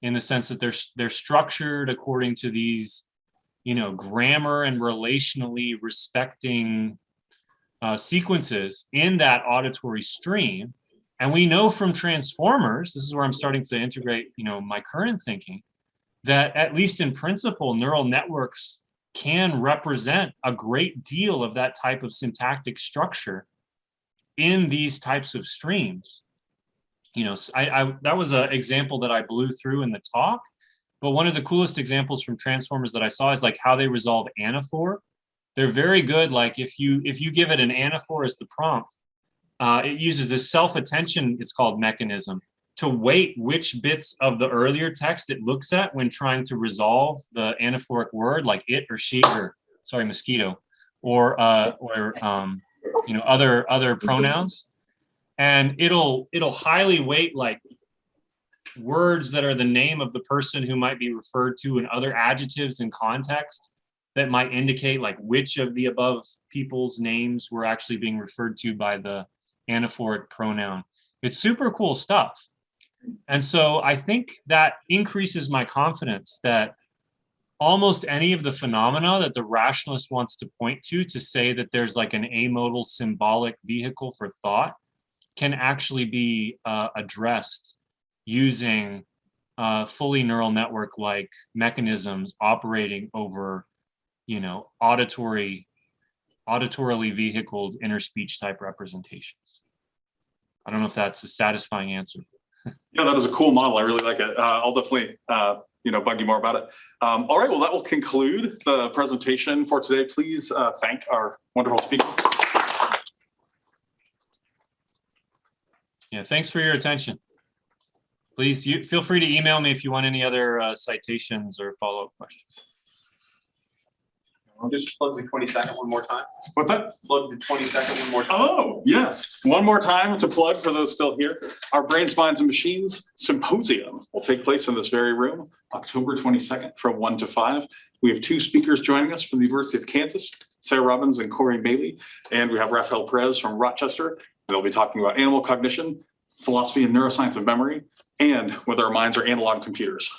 in the sense that they're structured according to these grammar and relationally respecting sequences in that auditory stream. And we know from transformers, this is where I'm starting to integrate, my current thinking, that at least in principle, neural networks can represent a great deal of that type of syntactic structure in these types of streams. That was an example that I blew through in the talk. But one of the coolest examples from transformers that I saw is like how they resolve anaphor. They're very good. Like if you give it an anaphor as the prompt, it uses this self-attention, it's called, mechanism to weight which bits of the earlier text it looks at when trying to resolve the anaphoric word, like it or she, or sorry, mosquito, or other pronouns. And it'll highly weight like words that are the name of the person who might be referred to, and other adjectives in context that might indicate like which of the above people's names were actually being referred to by the anaphoric pronoun. It's super cool stuff. And so I think that increases my confidence that almost any of the phenomena that the rationalist wants to point to say that there's like an amodal symbolic vehicle for thought can actually be addressed using fully neural network-like mechanisms operating over, auditorily vehicled inner speech type representations. I don't know if that's a satisfying answer. Yeah, that is a cool model. I really like it. I'll definitely, bug you more about it. All right, well, that will conclude the presentation for today. Please thank our wonderful speaker. Yeah, thanks for your attention. Please feel free to email me if you want any other citations or follow-up questions. I'll just plug the 22nd one more time. What's that? Plug the 22nd one more time. Oh, yes. One more time to plug for those still here. Our Brains, Minds, and Machines Symposium will take place in this very room, October 22nd from 1 to 5. We have two speakers joining us from the University of Kansas, Sarah Robbins and Corey Bailey, and we have Rafael Perez from Rochester. They'll be talking about animal cognition, philosophy and neuroscience of memory, and whether our minds are analog computers.